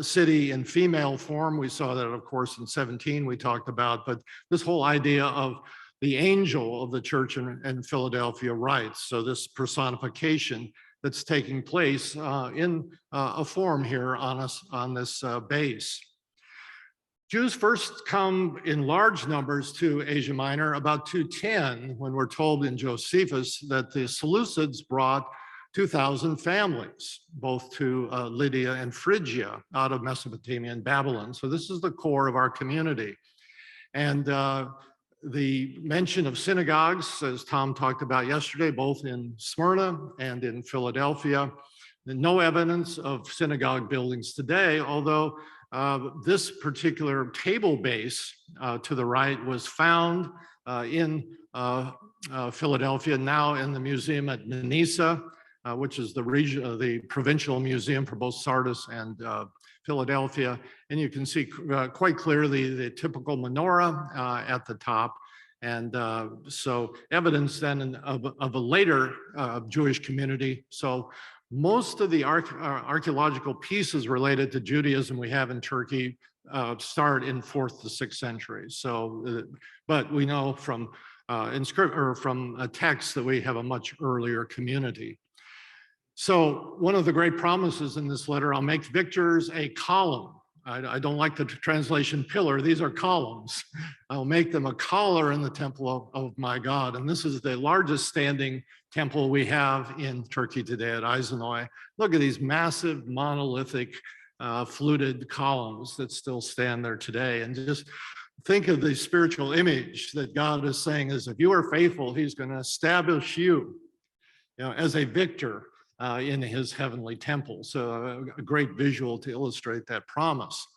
Speaker 3: city in female form, we saw that, of course, in 17 we talked about, but this whole idea of the angel of the church in Philadelphia writes. So this personification that's taking place in a form here on this base. Jews first come in large numbers to Asia Minor about 210, when we're told in Josephus that the Seleucids brought 2,000 families, both to Lydia and Phrygia out of Mesopotamia and Babylon. So this is the core of our community. And the mention of synagogues, as Tom talked about yesterday, both in Smyrna and in Philadelphia. No evidence of synagogue buildings today, although this particular table base to the right was found in Philadelphia, now in the museum at Manisa, which is the provincial museum for both Sardis and Philadelphia. And you can see quite clearly the typical menorah at the top. And so evidence then of a later Jewish community. So most of the archaeological pieces related to Judaism we have in Turkey start in 4th to 6th century. So, but we know from from a text that we have a much earlier community. So one of the great promises in this letter, I'll make victors a column. I don't like the translation pillar. These are columns. I'll make them a collar in the temple of my God. And this is the largest standing temple we have in Turkey today at Eisenoi. Look at these massive monolithic fluted columns that still stand there today. And just think of the spiritual image that God is saying is, if you are faithful, he's going to establish you, as a victor in his heavenly temple. So a great visual to illustrate that promise.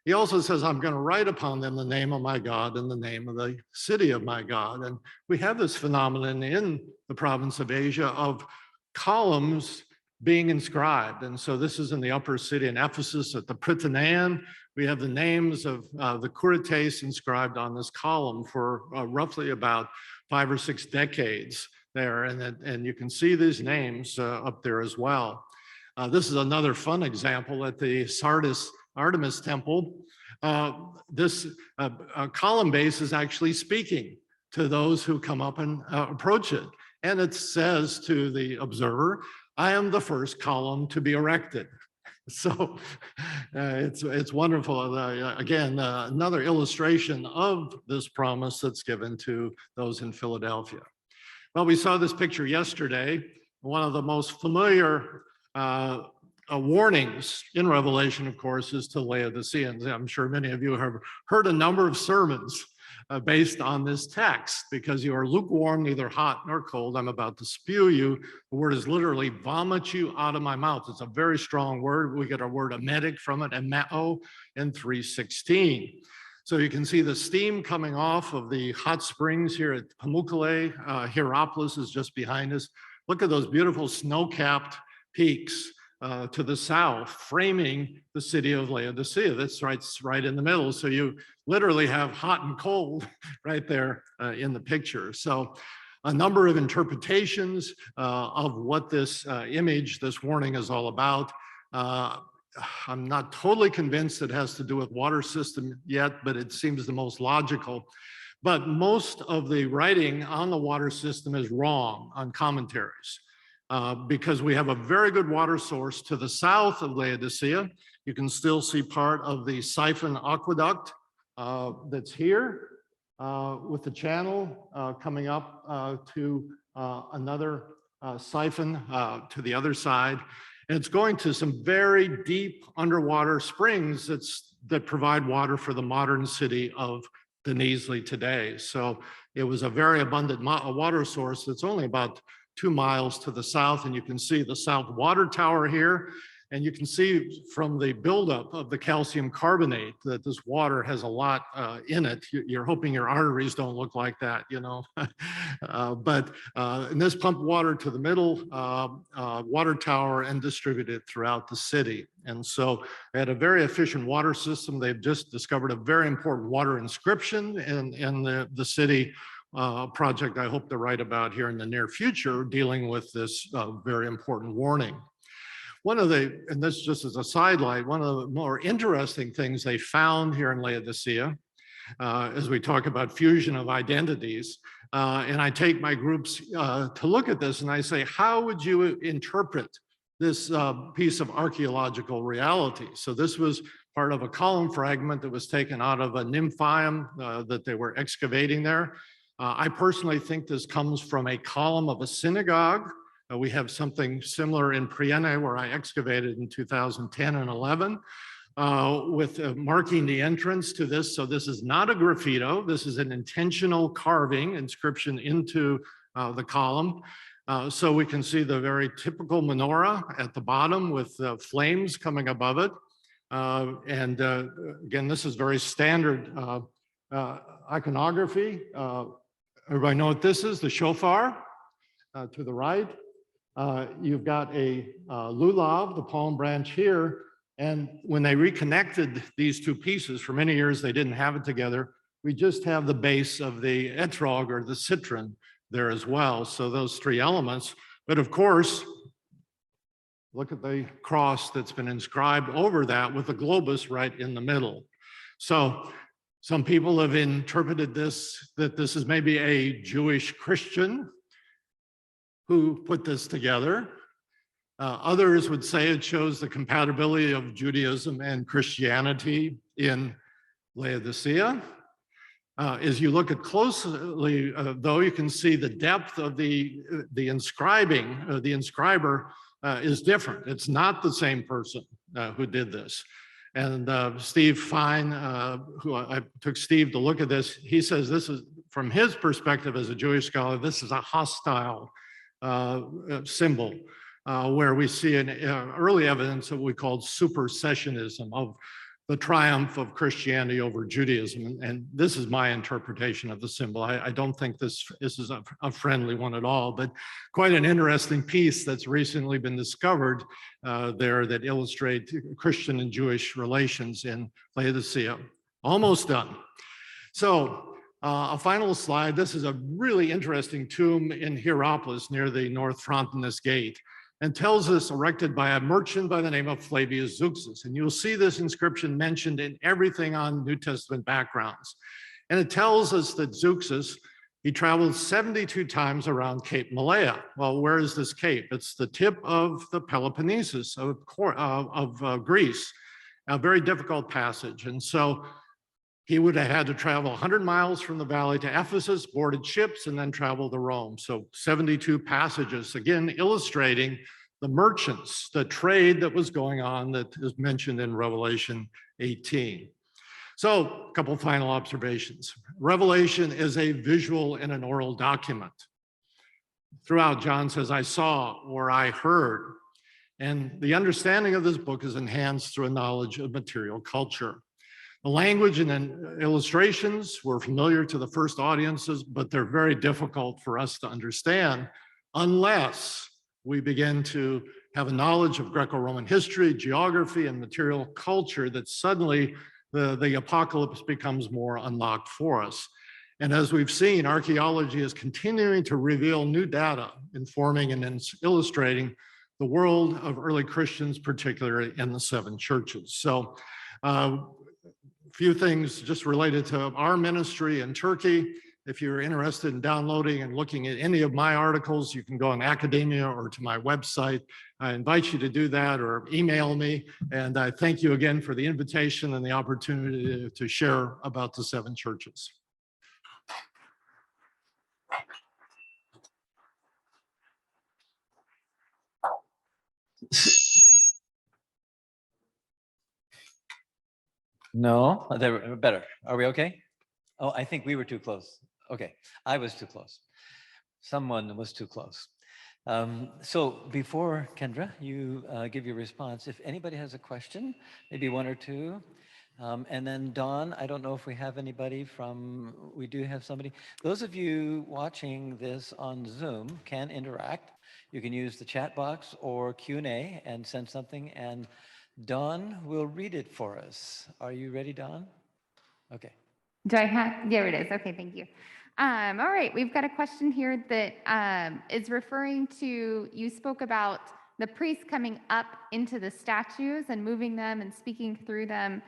Speaker 3: He also says, I'm going to write upon them the name of my God and the name of the city of my God. And we have this phenomenon in the province of Asia of columns being inscribed. And so this is in the upper city in Ephesus at the Prytanean. We have the names of the Curites inscribed on this column for roughly about 5 or 6 decades there. And you can see these names up there as well. This is another fun example at the Sardis Artemis temple. This column base is actually speaking to those who come up and approach it. And it says to the observer, I am the first column to be erected. So it's wonderful. Again, another illustration of this promise that's given to those in Philadelphia. Well, we saw this picture yesterday. One of the most familiar warnings in Revelation, of course, is to Laodiceans. I'm sure many of you have heard a number of sermons based on this text. Because you are lukewarm, neither hot nor cold, I'm about to spew you. The word is literally vomit you out of my mouth. It's a very strong word. We get our word emetic from it, emeo, in 3:16. So you can see the steam coming off of the hot springs here at Pamukkale. Hierapolis is just behind us. Look at those beautiful snow-capped peaks to the south, framing the city of Laodicea. That's right in the middle. So you literally have hot and cold right there in the picture. So a number of interpretations of what this image, this warning is all about. I'm not totally convinced it has to do with water system yet, but it seems the most logical. But most of the writing on the water system is wrong on commentaries because we have a very good water source to the south of Laodicea. You can still see part of the siphon aqueduct that's here with the channel coming up to another siphon to the other side. And it's going to some very deep underwater springs that provide water for the modern city of Denizli today. So it was a very abundant water source that's only about 2 miles to the south. And you can see the south water tower here. And you can see from the buildup of the calcium carbonate that this water has a lot in it. You're hoping your arteries don't look like that, you know. And this pumped water to the middle water tower and distributed throughout the city. And so they had a very efficient water system. They've just discovered a very important water inscription in the city project I hope to write about here in the near future, dealing with this very important warning. One of the, and this just as a sidelight, one of the more interesting things they found here in Laodicea, as we talk about fusion of identities, and I take my groups to look at this and I say, how would you interpret this piece of archaeological reality? So this was part of a column fragment that was taken out of a nymphium that they were excavating there. I personally think this comes from a column of a synagogue. We have something similar in Priene where I excavated in 2010 and 11 with marking the entrance to this. So this is not a graffito. This is an intentional carving inscription into the column. So we can see the very typical menorah at the bottom with flames coming above it. Again, this is very standard iconography. Everybody know what this is, the shofar to the right. You've got a lulav, the palm branch here, and when they reconnected these two pieces, for many years they didn't have it together, we just have the base of the etrog or the citron there as well. So those three elements, but of course, look at the cross that's been inscribed over that with the globus right in the middle. So some people have interpreted this, that this is maybe a Jewish Christian who put this together. Others would say it shows the compatibility of Judaism and Christianity in Laodicea. As you look at closely, though, you can see the depth of the inscribing, the inscriber is different. It's not the same person who did this. And Steve Fine, who I took Steve to look at this, he says this is, from his perspective as a Jewish scholar, this is a hostile symbol where we see an early evidence of what we called supersessionism, of the triumph of Christianity over Judaism. And this is my interpretation of the symbol. I don't think this is a friendly one at all, but quite an interesting piece that's recently been discovered there that illustrate Christian and Jewish relations in Laodicea. Almost done. So a final slide. This is a really interesting tomb in Hierapolis near the North Frontinus Gate, and tells us erected by a merchant by the name of Flavius Zeuxis. And you'll see this inscription mentioned in everything on New Testament backgrounds. And it tells us that Zeuxis, he traveled 72 times around Cape Malea. Well, where is this cape? It's the tip of the Peloponnesus of Greece, a very difficult passage. And so he would have had to travel 100 miles from the valley to Ephesus, boarded ships, and then travel to Rome. So 72 passages, again, illustrating the merchants, the trade that was going on that is mentioned in Revelation 18. So a couple final observations. Revelation is a visual and an oral document. Throughout, John says, I saw or I heard. And the understanding of this book is enhanced through a knowledge of material culture. The language and illustrations were familiar to the first audiences, but they're very difficult for us to understand unless we begin to have a knowledge of Greco-Roman history, geography, and material culture that suddenly the apocalypse becomes more unlocked for us. And as we've seen, archaeology is continuing to reveal new data, informing and illustrating the world of early Christians, particularly in the seven churches. So a few things just related to our ministry in Turkey. If you're interested in downloading and looking at any of my articles, you can go on academia or to my website. I invite you to do that or email me. And I thank you again for the invitation and the opportunity to share about the seven churches.
Speaker 4: No, they were better. Are we okay? Oh, I think we were too close. Okay, I was too close. Someone was too close. So before, Kendra, you give your response, if anybody has a question, maybe one or two, and then Dawn, I don't know if we have anybody from, we do have somebody. Those of you watching this on Zoom can interact. You can use the chat box or Q&A and send something, and Dawn will read it for us. Are you ready, Dawn? Okay.
Speaker 5: Do I have, there it is. Okay, thank you. All right, we've got a question here that is referring to, you spoke about the priests coming up into the statues and moving them and speaking through them.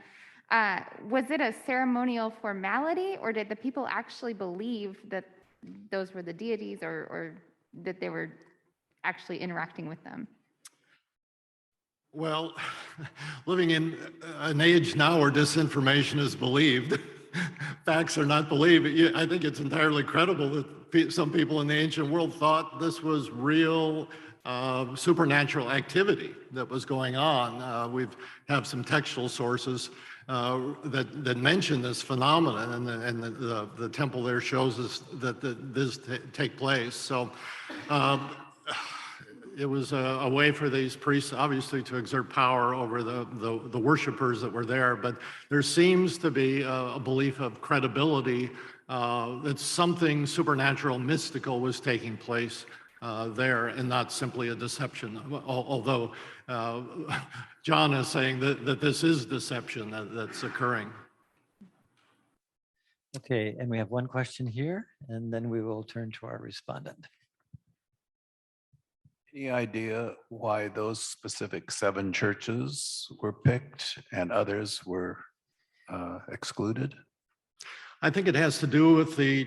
Speaker 5: Was it a ceremonial formality, or did the people actually believe that those were the deities, or that they were actually interacting with them?
Speaker 3: Well, living in an age now where disinformation is believed, facts are not believed. I think it's entirely credible that some people in the ancient world thought this was real supernatural activity that was going on. We have some textual sources that mention this phenomenon, and the temple there shows us that this take place. So it was a way for these priests, obviously, to exert power over the worshipers that were there. But there seems to be a belief of credibility that something supernatural, mystical was taking place there, and not simply a deception. Although John is saying that this is deception that's occurring.
Speaker 4: Okay, and we have one question here, and then we will turn to our respondent.
Speaker 6: Any idea why those specific seven churches were picked and others were excluded?
Speaker 3: I think it has to do with the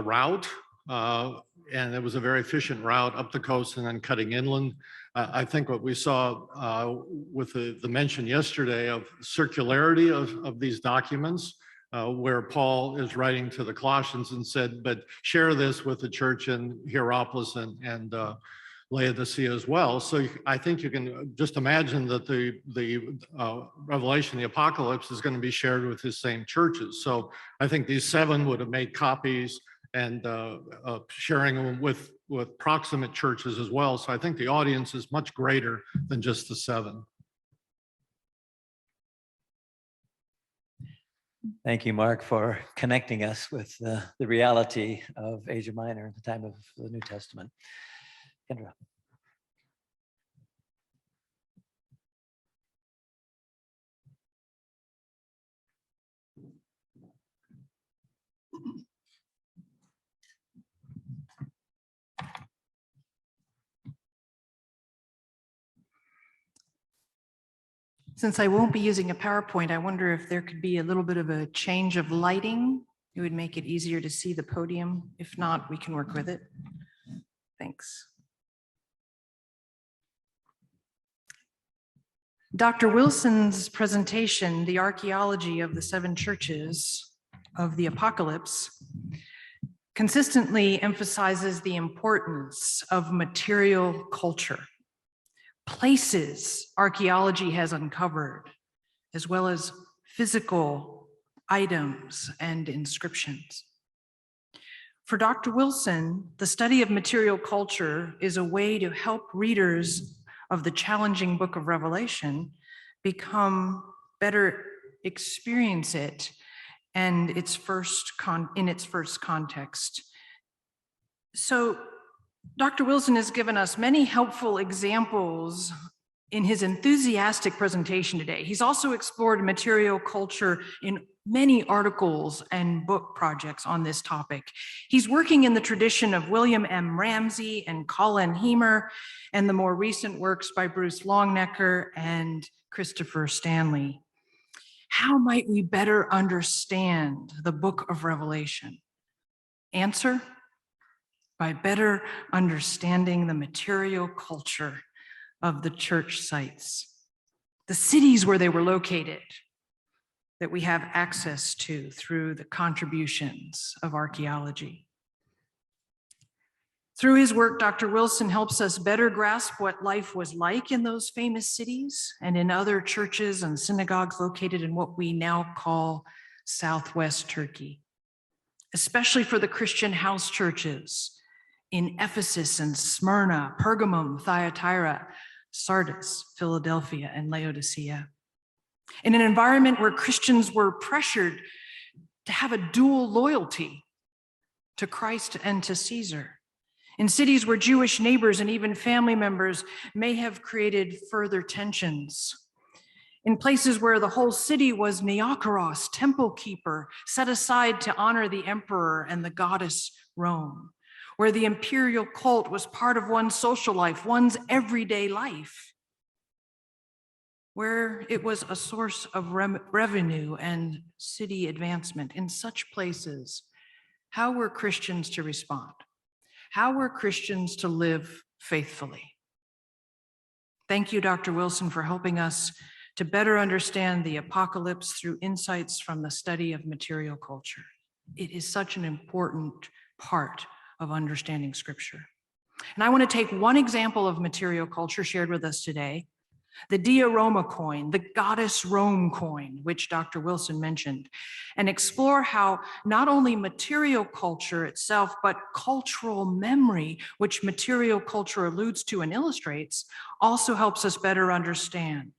Speaker 3: route, and it was a very efficient route up the coast and then cutting inland. I think what we saw with the mention yesterday of circularity of these documents, where Paul is writing to the Colossians and said, but share this with the church in Hierapolis and Laodicea as well. So I think you can just imagine that the Revelation, the Apocalypse, is going to be shared with his same churches. So I think these seven would have made copies and sharing them with proximate churches as well. So I think the audience is much greater than just the seven.
Speaker 4: Thank you, Mark, for connecting us with the reality of Asia Minor at the time of the New Testament. Kendra.
Speaker 7: Since I won't be using a PowerPoint, I wonder if there could be a little bit of a change of lighting. It would make it easier to see the podium. If not, we can work with it. Thanks. Dr. Wilson's presentation, The Archaeology of the Seven Churches of the Apocalypse, consistently emphasizes the importance of material culture, places archaeology has uncovered, as well as physical items and inscriptions. For Dr. Wilson, the study of material culture is a way to help readers of the challenging book of Revelation become better experience it and in its first context. So Dr. Wilson has given us many helpful examples in his enthusiastic presentation today. He's also explored material culture in many articles and book projects on this topic. He's working in the tradition of William M. Ramsey and Colin Heemer, and the more recent works by Bruce Longnecker and Christopher Stanley. How might we better understand the book of Revelation? Answer: by better understanding the material culture of the church sites, the cities where they were located, that we have access to through the contributions of archaeology. Through his work, Dr. Wilson helps us better grasp what life was like in those famous cities and in other churches and synagogues located in what we now call Southwest Turkey, especially for the Christian house churches in Ephesus and Smyrna, Pergamum, Thyatira, Sardis, Philadelphia, and Laodicea. In an environment where Christians were pressured to have a dual loyalty to Christ and to Caesar. In cities where Jewish neighbors and even family members may have created further tensions. In places where the whole city was Neokoros, temple keeper, set aside to honor the emperor and the goddess Rome. Where the imperial cult was part of one's social life, one's everyday life. Where it was a source of revenue and city advancement. In such places, how were Christians to respond? How were Christians to live faithfully? Thank you, Dr. Wilson, for helping us to better understand the apocalypse through insights from the study of material culture. It is such an important part of understanding Scripture. And I want to take one example of material culture shared with us today, the Dia Roma coin, the goddess Rome coin, which Dr. Wilson mentioned, and explore how not only material culture itself, but cultural memory, which material culture alludes to and illustrates, also helps us better understand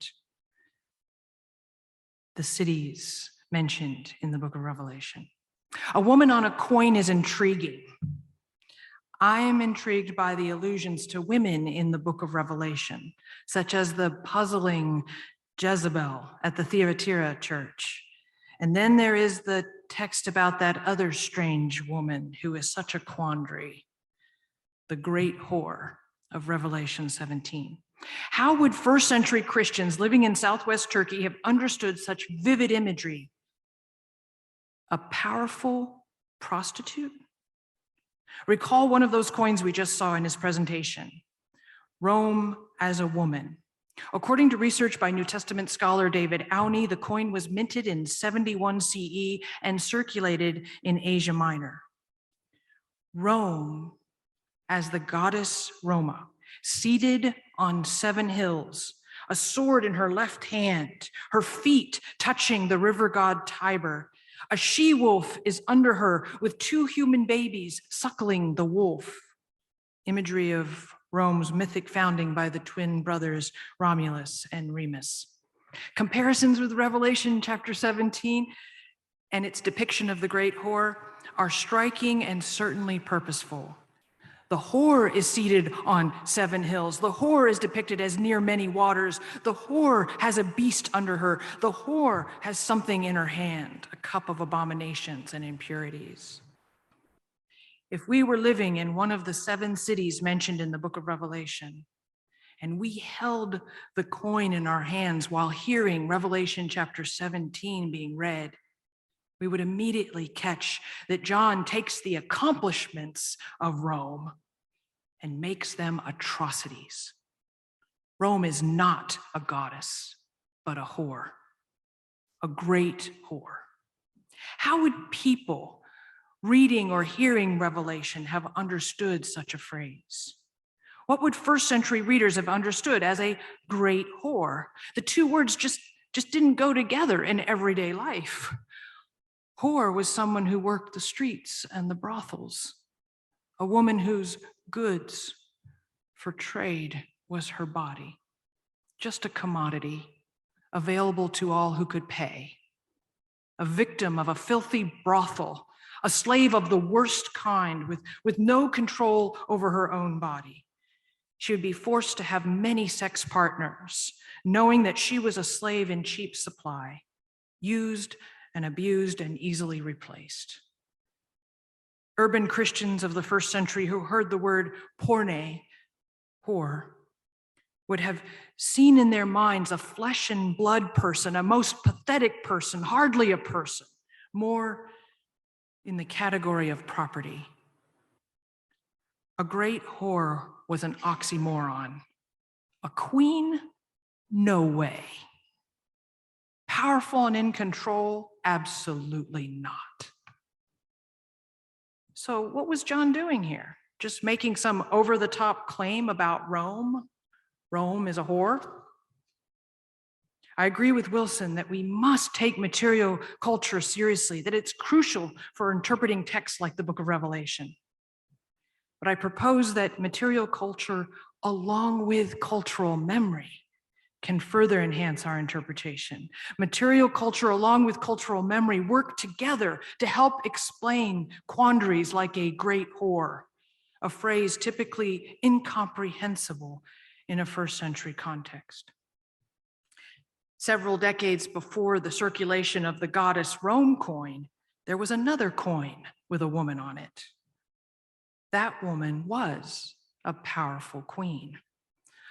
Speaker 7: the cities mentioned in the book of Revelation. A woman on a coin is intriguing. I am intrigued by the allusions to women in the book of Revelation, such as the puzzling Jezebel at the Thyatira church. And then there is the text about that other strange woman who is such a quandary, the great whore of Revelation 17. How would first century Christians living in Southwest Turkey have understood such vivid imagery? A powerful prostitute? Recall one of those coins we just saw in his presentation, Rome as a woman. According to research by New Testament scholar David Auney, the coin was minted in 71 CE and circulated in Asia Minor. Rome as the goddess Roma, seated on 7 hills, a sword in her left hand, her feet touching the river god Tiber. A she-wolf is under her with 2 human babies suckling the wolf. Imagery of Rome's mythic founding by the twin brothers Romulus and Remus. Comparisons with Revelation chapter 17 and its depiction of the great whore are striking and certainly purposeful. The whore is seated on 7 hills. The whore is depicted as near many waters. The whore has a beast under her. The whore has something in her hand, a cup of abominations and impurities. If we were living in one of the 7 cities mentioned in the book of Revelation, and we held the coin in our hands while hearing Revelation chapter 17 being read, we would immediately catch that John takes the accomplishments of Rome and makes them atrocities. Rome is not a goddess, but a whore, a great whore. How would people reading or hearing Revelation have understood such a phrase? What would first century readers have understood as a great whore? The 2 words just didn't go together in everyday life. Whore was someone who worked the streets and the brothels, a woman whose goods for trade was her body, just a commodity available to all who could pay, a victim of a filthy brothel, a slave of the worst kind with no control over her own body. She would be forced to have many sex partners, knowing that she was a slave in cheap supply, used and abused and easily replaced. Urban Christians of the first century who heard the word porne, whore, would have seen in their minds a flesh and blood person, a most pathetic person, hardly a person, more in the category of property. A great whore was an oxymoron. A queen? No way. Powerful and in control? Absolutely not. So what was John doing here? Just making some over-the-top claim about Rome? Rome is a whore? I agree with Wilson that we must take material culture seriously, that it's crucial for interpreting texts like the book of Revelation. But I propose that material culture, along with cultural memory, can further enhance our interpretation. Material culture, along with cultural memory, work together to help explain quandaries like a great whore, a phrase typically incomprehensible in a first century context. Several decades before the circulation of the goddess Rome coin, there was another coin with a woman on it. That woman was a powerful queen.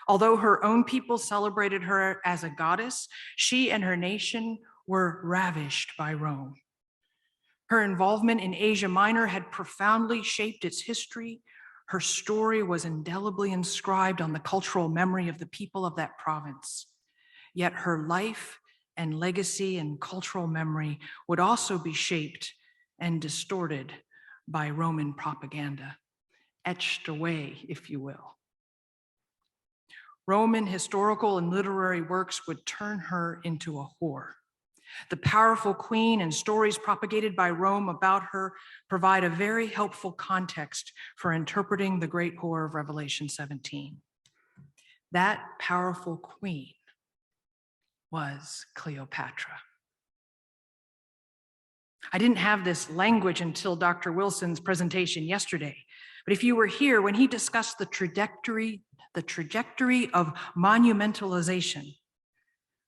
Speaker 7: Although her own people celebrated her as a goddess, she and her nation were ravished by Rome. Her involvement in Asia Minor had profoundly shaped its history. Her story was indelibly inscribed on the cultural memory of the people of that province. Yet her life and legacy and cultural memory would also be shaped and distorted by Roman propaganda, etched away, if you will. Roman historical and literary works would turn her into a whore. The powerful queen and stories propagated by Rome about her provide a very helpful context for interpreting the great whore of Revelation 17. That powerful queen was Cleopatra. I didn't have this language until Dr. Wilson's presentation yesterday, but if you were here when he discussed the trajectory of monumentalization,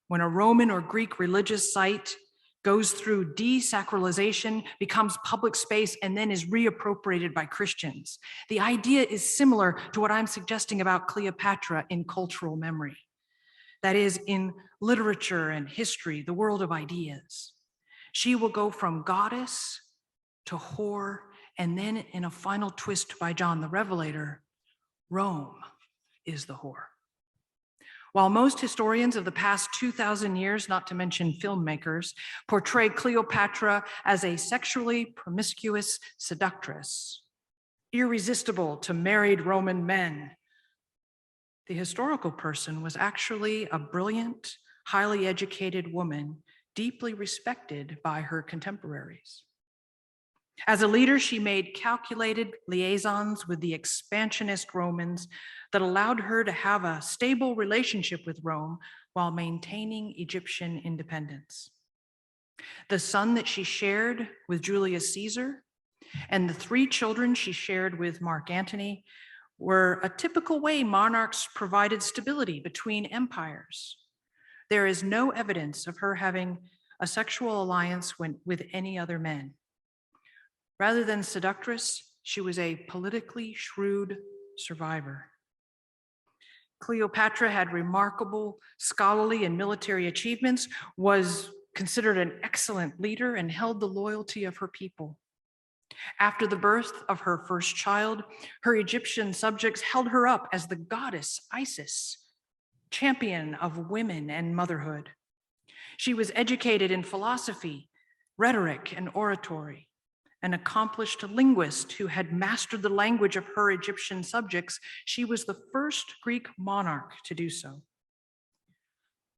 Speaker 7: when a Roman or Greek religious site goes through desacralization, becomes public space, and then is reappropriated by Christians. The idea is similar to what I'm suggesting about Cleopatra in cultural memory. That is, in literature and history, the world of ideas. She will go from goddess to whore, and then in a final twist by John the Revelator, Rome is the whore. While most historians of the past 2,000 years, not to mention filmmakers, portray Cleopatra as a sexually promiscuous seductress, irresistible to married Roman men, the historical person was actually a brilliant, highly educated woman, deeply respected by her contemporaries. As a leader, she made calculated liaisons with the expansionist Romans that allowed her to have a stable relationship with Rome while maintaining Egyptian independence. The son that she shared with Julius Caesar and the 3 children she shared with Mark Antony were a typical way monarchs provided stability between empires. There is no evidence of her having a sexual alliance with any other men. Rather than seductress, she was a politically shrewd survivor. Cleopatra had remarkable scholarly and military achievements, was considered an excellent leader, and held the loyalty of her people. After the birth of her first child, her Egyptian subjects held her up as the goddess Isis, champion of women and motherhood. She was educated in philosophy, rhetoric, and oratory. An accomplished linguist who had mastered the language of her Egyptian subjects, she was the first Greek monarch to do so.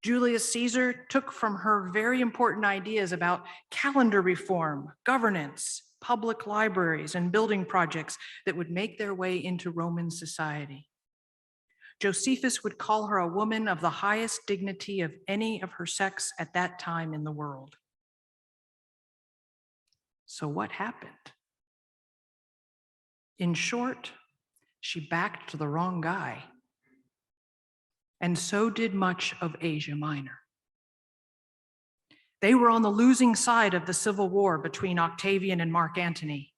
Speaker 7: Julius Caesar took from her very important ideas about calendar reform, governance, public libraries, and building projects that would make their way into Roman society. Josephus would call her a woman of the highest dignity of any of her sex at that time in the world. So what happened? In short, she backed the wrong guy. And so did much of Asia Minor. They were on the losing side of the civil war between Octavian and Mark Antony.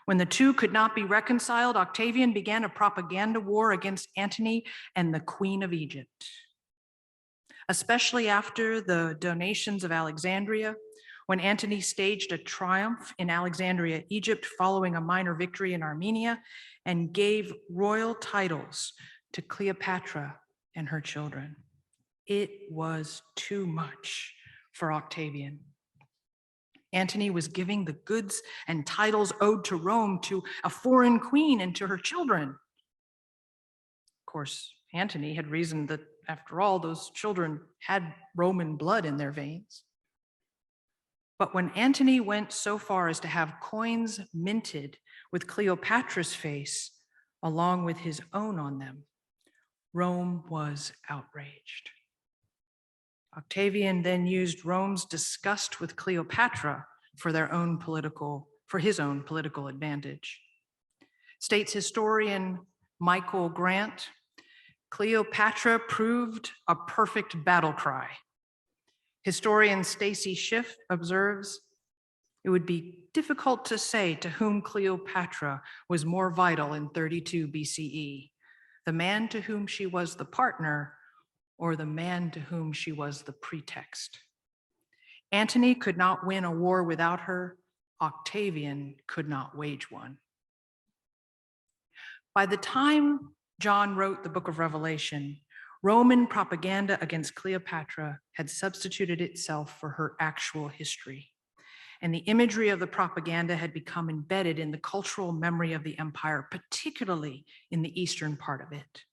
Speaker 7: When the two could not be reconciled, Octavian began a propaganda war against Antony and the Queen of Egypt. Especially after the donations of Alexandria, when Antony staged a triumph in Alexandria, Egypt, following a minor victory in Armenia, and gave royal titles to Cleopatra and her children. It was too much for Octavian. Antony was giving the goods and titles owed to Rome to a foreign queen and to her children. Of course, Antony had reasoned that, after all, those children had Roman blood in their veins. But when Antony went so far as to have coins minted with Cleopatra's face, along with his own on them, Rome was outraged. Octavian then used Rome's disgust with Cleopatra for his own political advantage. States historian Michael Grant, Cleopatra proved a perfect battle cry. Historian Stacy Schiff observes, it would be difficult to say to whom Cleopatra was more vital in 32 BCE, the man to whom she was the partner or the man to whom she was the pretext. Antony could not win a war without her. Octavian could not wage one. By the time John wrote the book of Revelation, Roman propaganda against Cleopatra had substituted itself for her actual history, and the imagery of the propaganda had become embedded in the cultural memory of the empire, particularly in the eastern part of it.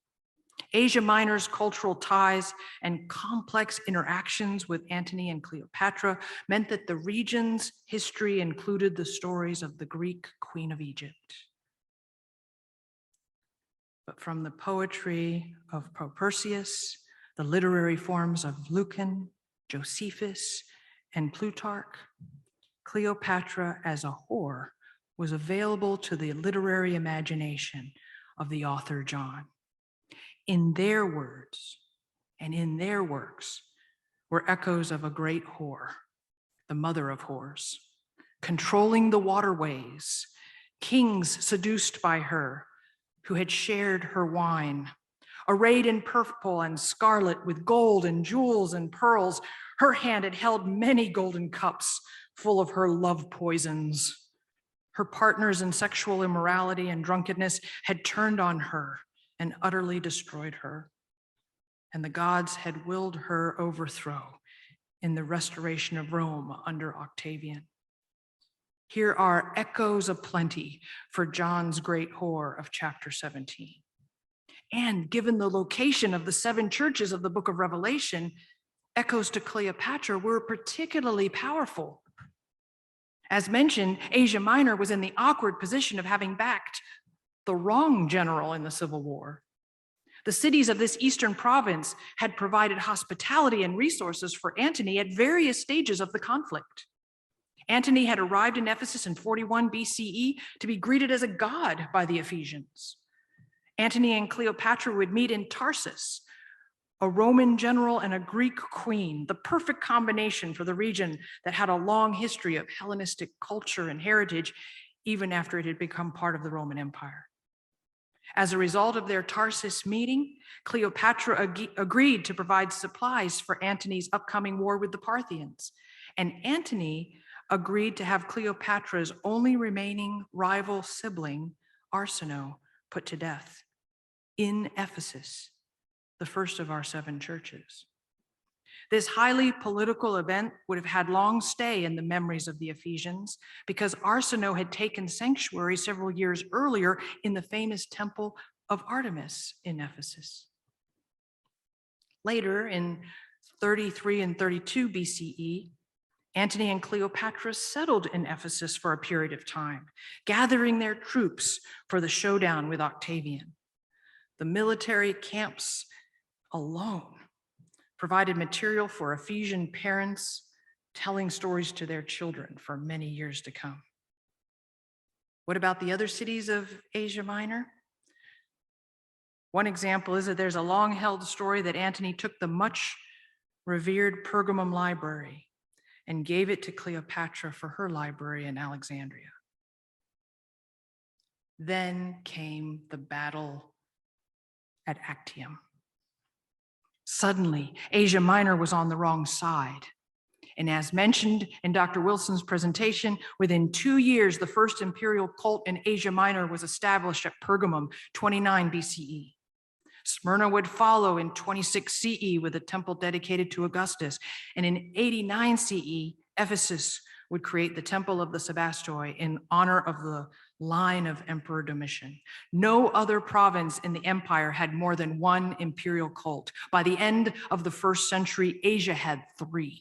Speaker 7: Asia Minor's cultural ties and complex interactions with Antony and Cleopatra meant that the region's history included the stories of the Greek Queen of Egypt. But from the poetry of Propertius, the literary forms of Lucan, Josephus, and Plutarch, Cleopatra as a whore was available to the literary imagination of the author John. In their words and in their works were echoes of a great whore, the mother of whores, controlling the waterways, kings seduced by her, who had shared her wine. Arrayed in purple and scarlet with gold and jewels and pearls, her hand had held many golden cups full of her love poisons. Her partners in sexual immorality and drunkenness had turned on her and utterly destroyed her. And the gods had willed her overthrow in the restoration of Rome under Octavian. Here are echoes aplenty for John's great whore of chapter 17. And given the location of the 7 churches of the book of Revelation, echoes to Cleopatra were particularly powerful. As mentioned, Asia Minor was in the awkward position of having backed the wrong general in the civil war. The cities of this eastern province had provided hospitality and resources for Antony at various stages of the conflict. Antony had arrived in Ephesus in 41 BCE to be greeted as a god by the Ephesians. Antony and Cleopatra would meet in Tarsus, a Roman general and a Greek queen, the perfect combination for the region that had a long history of Hellenistic culture and heritage, even after it had become part of the Roman Empire. As a result of their Tarsus meeting, Cleopatra agreed to provide supplies for Antony's upcoming war with the Parthians, and Antony agreed to have Cleopatra's only remaining rival sibling, Arsinoe, put to death in Ephesus, the first of our 7 churches. This highly political event would have had long stay in the memories of the Ephesians because Arsinoe had taken sanctuary several years earlier in the famous temple of Artemis in Ephesus. Later, in 33 and 32 BCE, Antony and Cleopatra settled in Ephesus for a period of time, gathering their troops for the showdown with Octavian. The military camps alone provided material for Ephesian parents telling stories to their children for many years to come. What about the other cities of Asia Minor? One example is that there's a long-held story that Antony took the much revered Pergamum library and gave it to Cleopatra for her library in Alexandria. Then came the battle at Actium. Suddenly, Asia Minor was on the wrong side. And as mentioned in Dr. Wilson's presentation, within 2 years, the first imperial cult in Asia Minor was established at Pergamum, 29 BCE. Smyrna would follow in 26 CE with a temple dedicated to Augustus. And in 89 CE, Ephesus would create the Temple of the Sebastoi in honor of the line of Emperor Domitian. No other province in the empire had more than one imperial cult. By the end of the first century, Asia had 3.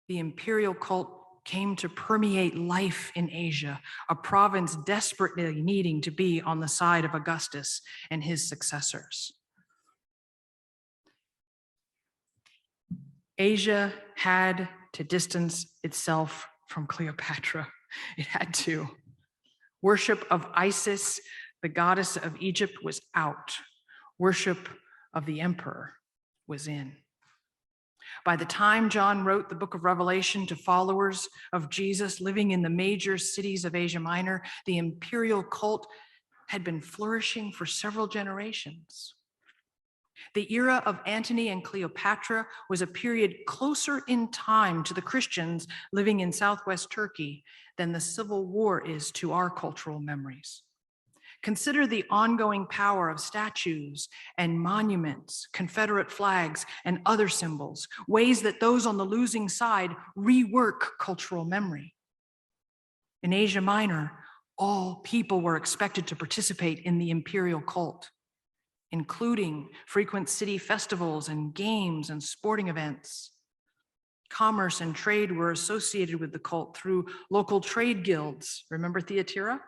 Speaker 7: The imperial cult came to permeate life in Asia, a province desperately needing to be on the side of Augustus and his successors. Asia had to distance itself from Cleopatra. It had to. Worship of Isis, the goddess of Egypt, was out. Worship of the emperor was in. By the time John wrote the book of Revelation to followers of Jesus living in the major cities of Asia Minor, the imperial cult had been flourishing for several generations. The era of Antony and Cleopatra was a period closer in time to the Christians living in southwest Turkey than the Civil War is to our cultural memories. Consider the ongoing power of statues and monuments, Confederate flags, and other symbols, ways that those on the losing side rework cultural memory. In Asia Minor, all people were expected to participate in the imperial cult, including frequent city festivals and games and sporting events. Commerce and trade were associated with the cult through local trade guilds. Remember Thyatira?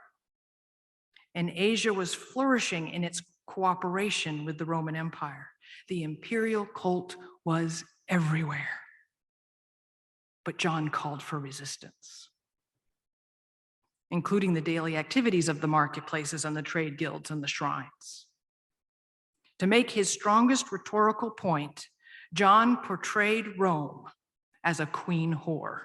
Speaker 7: And Asia was flourishing in its cooperation with the Roman Empire. The imperial cult was everywhere. But John called for resistance, including the daily activities of the marketplaces and the trade guilds and the shrines. To make his strongest rhetorical point, John portrayed Rome as a queen whore.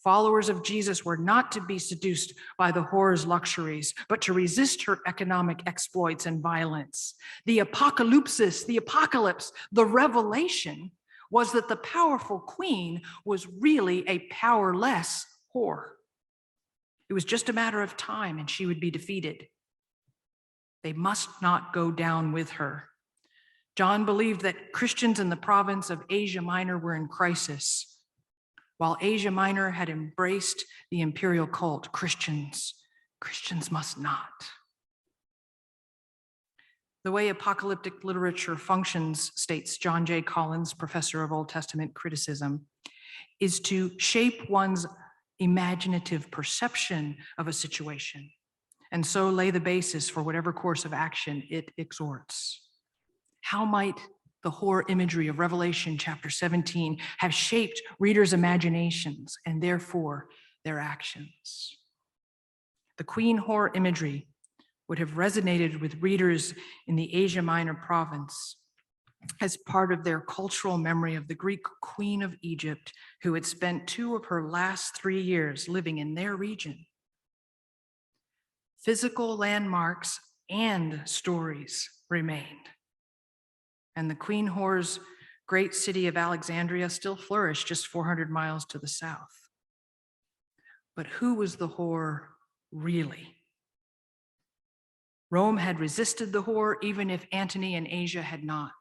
Speaker 7: Followers of Jesus were not to be seduced by the whore's luxuries, but to resist her economic exploits and violence. The apocalypse, the revelation was that the powerful queen was really a powerless whore. It was just a matter of time and she would be defeated. They must not go down with her. John believed that Christians in the province of Asia Minor were in crisis. While Asia Minor had embraced the imperial cult, Christians must not. The way apocalyptic literature functions, states John J. Collins, professor of Old Testament criticism, is to shape one's imaginative perception of a situation, and so lay the basis for whatever course of action it exhorts. How might the whore imagery of Revelation chapter 17 have shaped readers' imaginations and therefore their actions? The queen whore imagery would have resonated with readers in the Asia Minor province as part of their cultural memory of the Greek queen of Egypt, who had spent 2 of her last 3 years living in their region. Physical landmarks and stories remained. And the queen whore's great city of Alexandria still flourished just 400 miles to the south. But who was the whore really? Rome had resisted the whore even if Antony and Asia had not.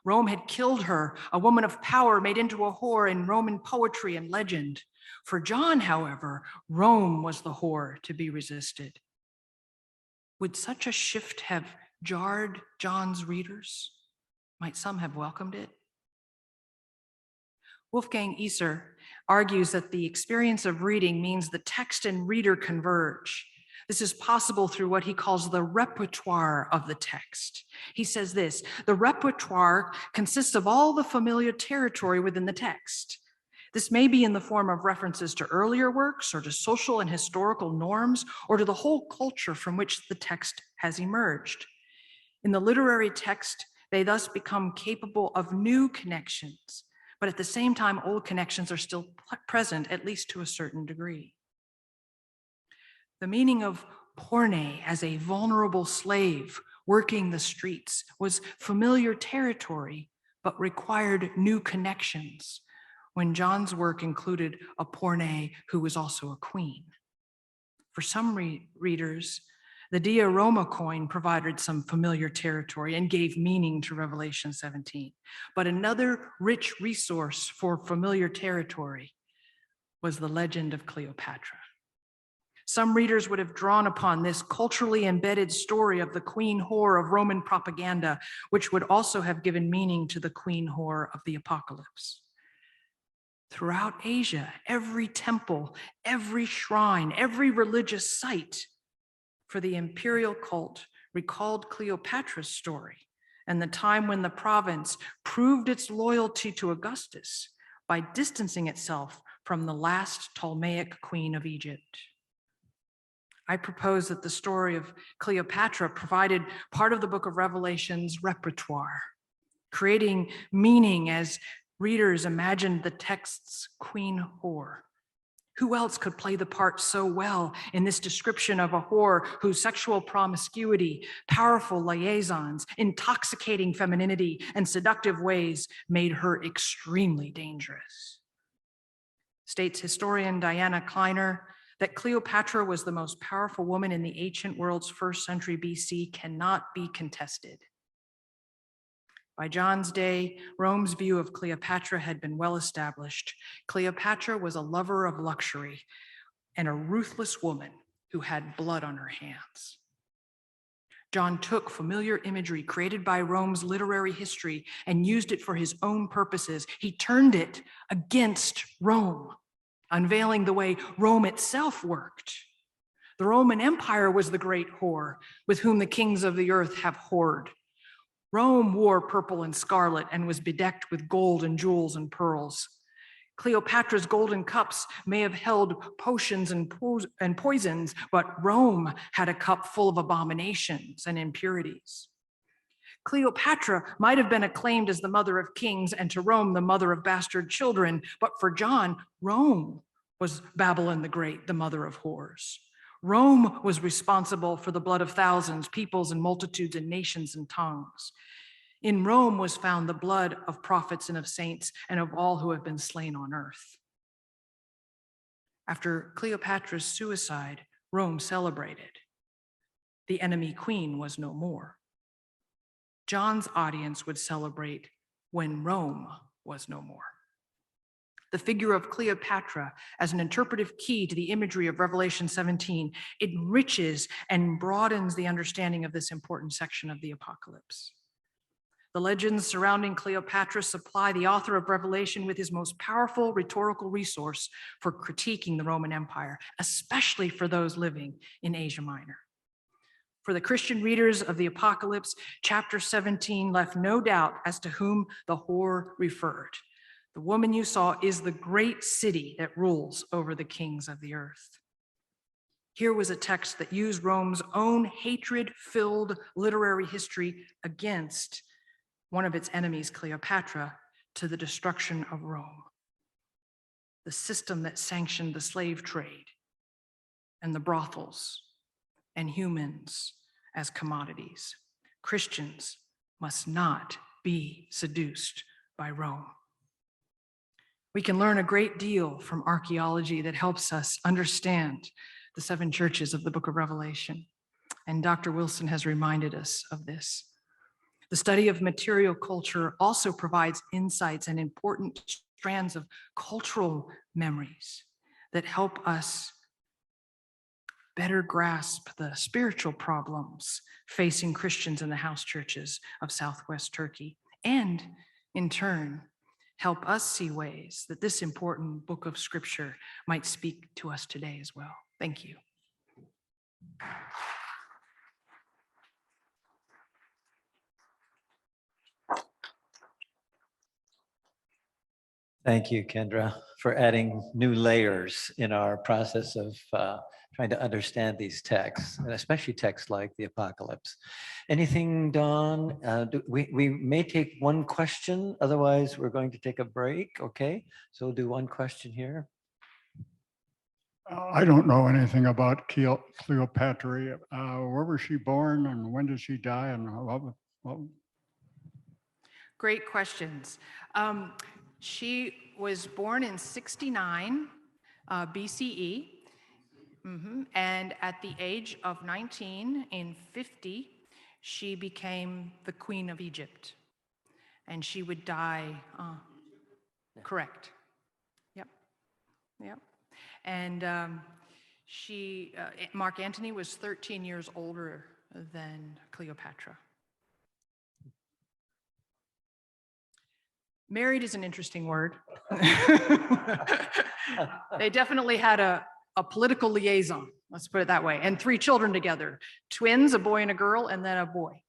Speaker 7: Rome had killed her, a woman of power made into a whore in Roman poetry and legend. For John, however, Rome was the whore to be resisted. Would such a shift have jarred John's readers? Might some have welcomed it? Wolfgang Iser argues that the experience of reading means the text and reader converge. This is possible through what he calls the repertoire of the text. He says this: the repertoire consists of all the familiar territory within the text. This may be in the form of references to earlier works or to social and historical norms or to the whole culture from which the text has emerged. In the literary text, they thus become capable of new connections, but at the same time, old connections are still present, at least to a certain degree. The meaning of porne as a vulnerable slave working the streets was familiar territory, but required new connections when John's work included a porne who was also a queen. For some readers, the Dia Roma coin provided some familiar territory and gave meaning to Revelation 17. But another rich resource for familiar territory was the legend of Cleopatra. Some readers would have drawn upon this culturally embedded story of the queen whore of Roman propaganda, which would also have given meaning to the queen whore of the Apocalypse. Throughout Asia, every temple, every shrine, every religious site for the imperial cult recalled Cleopatra's story and the time when the province proved its loyalty to Augustus by distancing itself from the last Ptolemaic queen of Egypt. I propose that the story of Cleopatra provided part of the book of Revelation's repertoire, creating meaning as readers imagined the text's queen whore. Who else could play the part so well in this description of a whore whose sexual promiscuity, powerful liaisons, intoxicating femininity, and seductive ways made her extremely dangerous? States historian Diana Kleiner that Cleopatra was the most powerful woman in the ancient world's 1st century BC cannot be contested. By John's day, Rome's view of Cleopatra had been well established. Cleopatra was a lover of luxury and a ruthless woman who had blood on her hands. John took familiar imagery created by Rome's literary history and used it for his own purposes. He turned it against Rome, unveiling the way Rome itself worked. The Roman Empire was the great whore with whom the kings of the earth have whored. Rome wore purple and scarlet and was bedecked with gold and jewels and pearls. Cleopatra's golden cups may have held potions and poisons, but Rome had a cup full of abominations and impurities. Cleopatra might have been acclaimed as the mother of kings and to Rome the mother of bastard children, but for John, Rome was Babylon the Great, the mother of whores. Rome was responsible for the blood of thousands, peoples and multitudes and nations and tongues. In Rome was found the blood of prophets and of saints and of all who have been slain on earth. After Cleopatra's suicide, Rome celebrated. The enemy queen was no more. John's audience would celebrate when Rome was no more. The figure of Cleopatra as an interpretive key to the imagery of Revelation 17 enriches and broadens the understanding of this important section of the Apocalypse. The legends surrounding Cleopatra supply the author of Revelation with his most powerful rhetorical resource for critiquing the Roman Empire, especially for those living in Asia Minor. For the Christian readers of the Apocalypse, chapter 17 left no doubt as to whom the whore referred. The woman you saw is the great city that rules over the kings of the earth. Here was a text that used Rome's own hatred-filled literary history against one of its enemies, Cleopatra, to the destruction of Rome. The system that sanctioned the slave trade and the brothels and humans as commodities. Christians must not be seduced by Rome. We can learn a great deal from archaeology that helps us understand the 7 churches of the book of Revelation. And Dr. Wilson has reminded us of this. The study of material culture also provides insights and important strands of cultural memories that help us better grasp the spiritual problems facing Christians in the house churches of Southwest Turkey, and in turn, help us see ways that this important book of Scripture might speak to us today as well. Thank you.
Speaker 4: Thank you, Kendra, for adding new layers in our process of trying to understand these texts, and especially texts like the Apocalypse. Anything, Dawn? We may take one question, otherwise we're going to take a break, okay? So we'll do one question here.
Speaker 8: I don't know anything about Cleopatra. Where was she born and when did she die and what?
Speaker 7: Great questions. She was born in 69 BCE. And at the age of 19 in 50, she became the Queen of Egypt. And she would die, correct. Yep. And Mark Antony was 13 years older than Cleopatra. Married is an interesting word. They definitely had a political liaison, let's put it that way, and 3 children together, twins, a boy and a girl, and then a boy.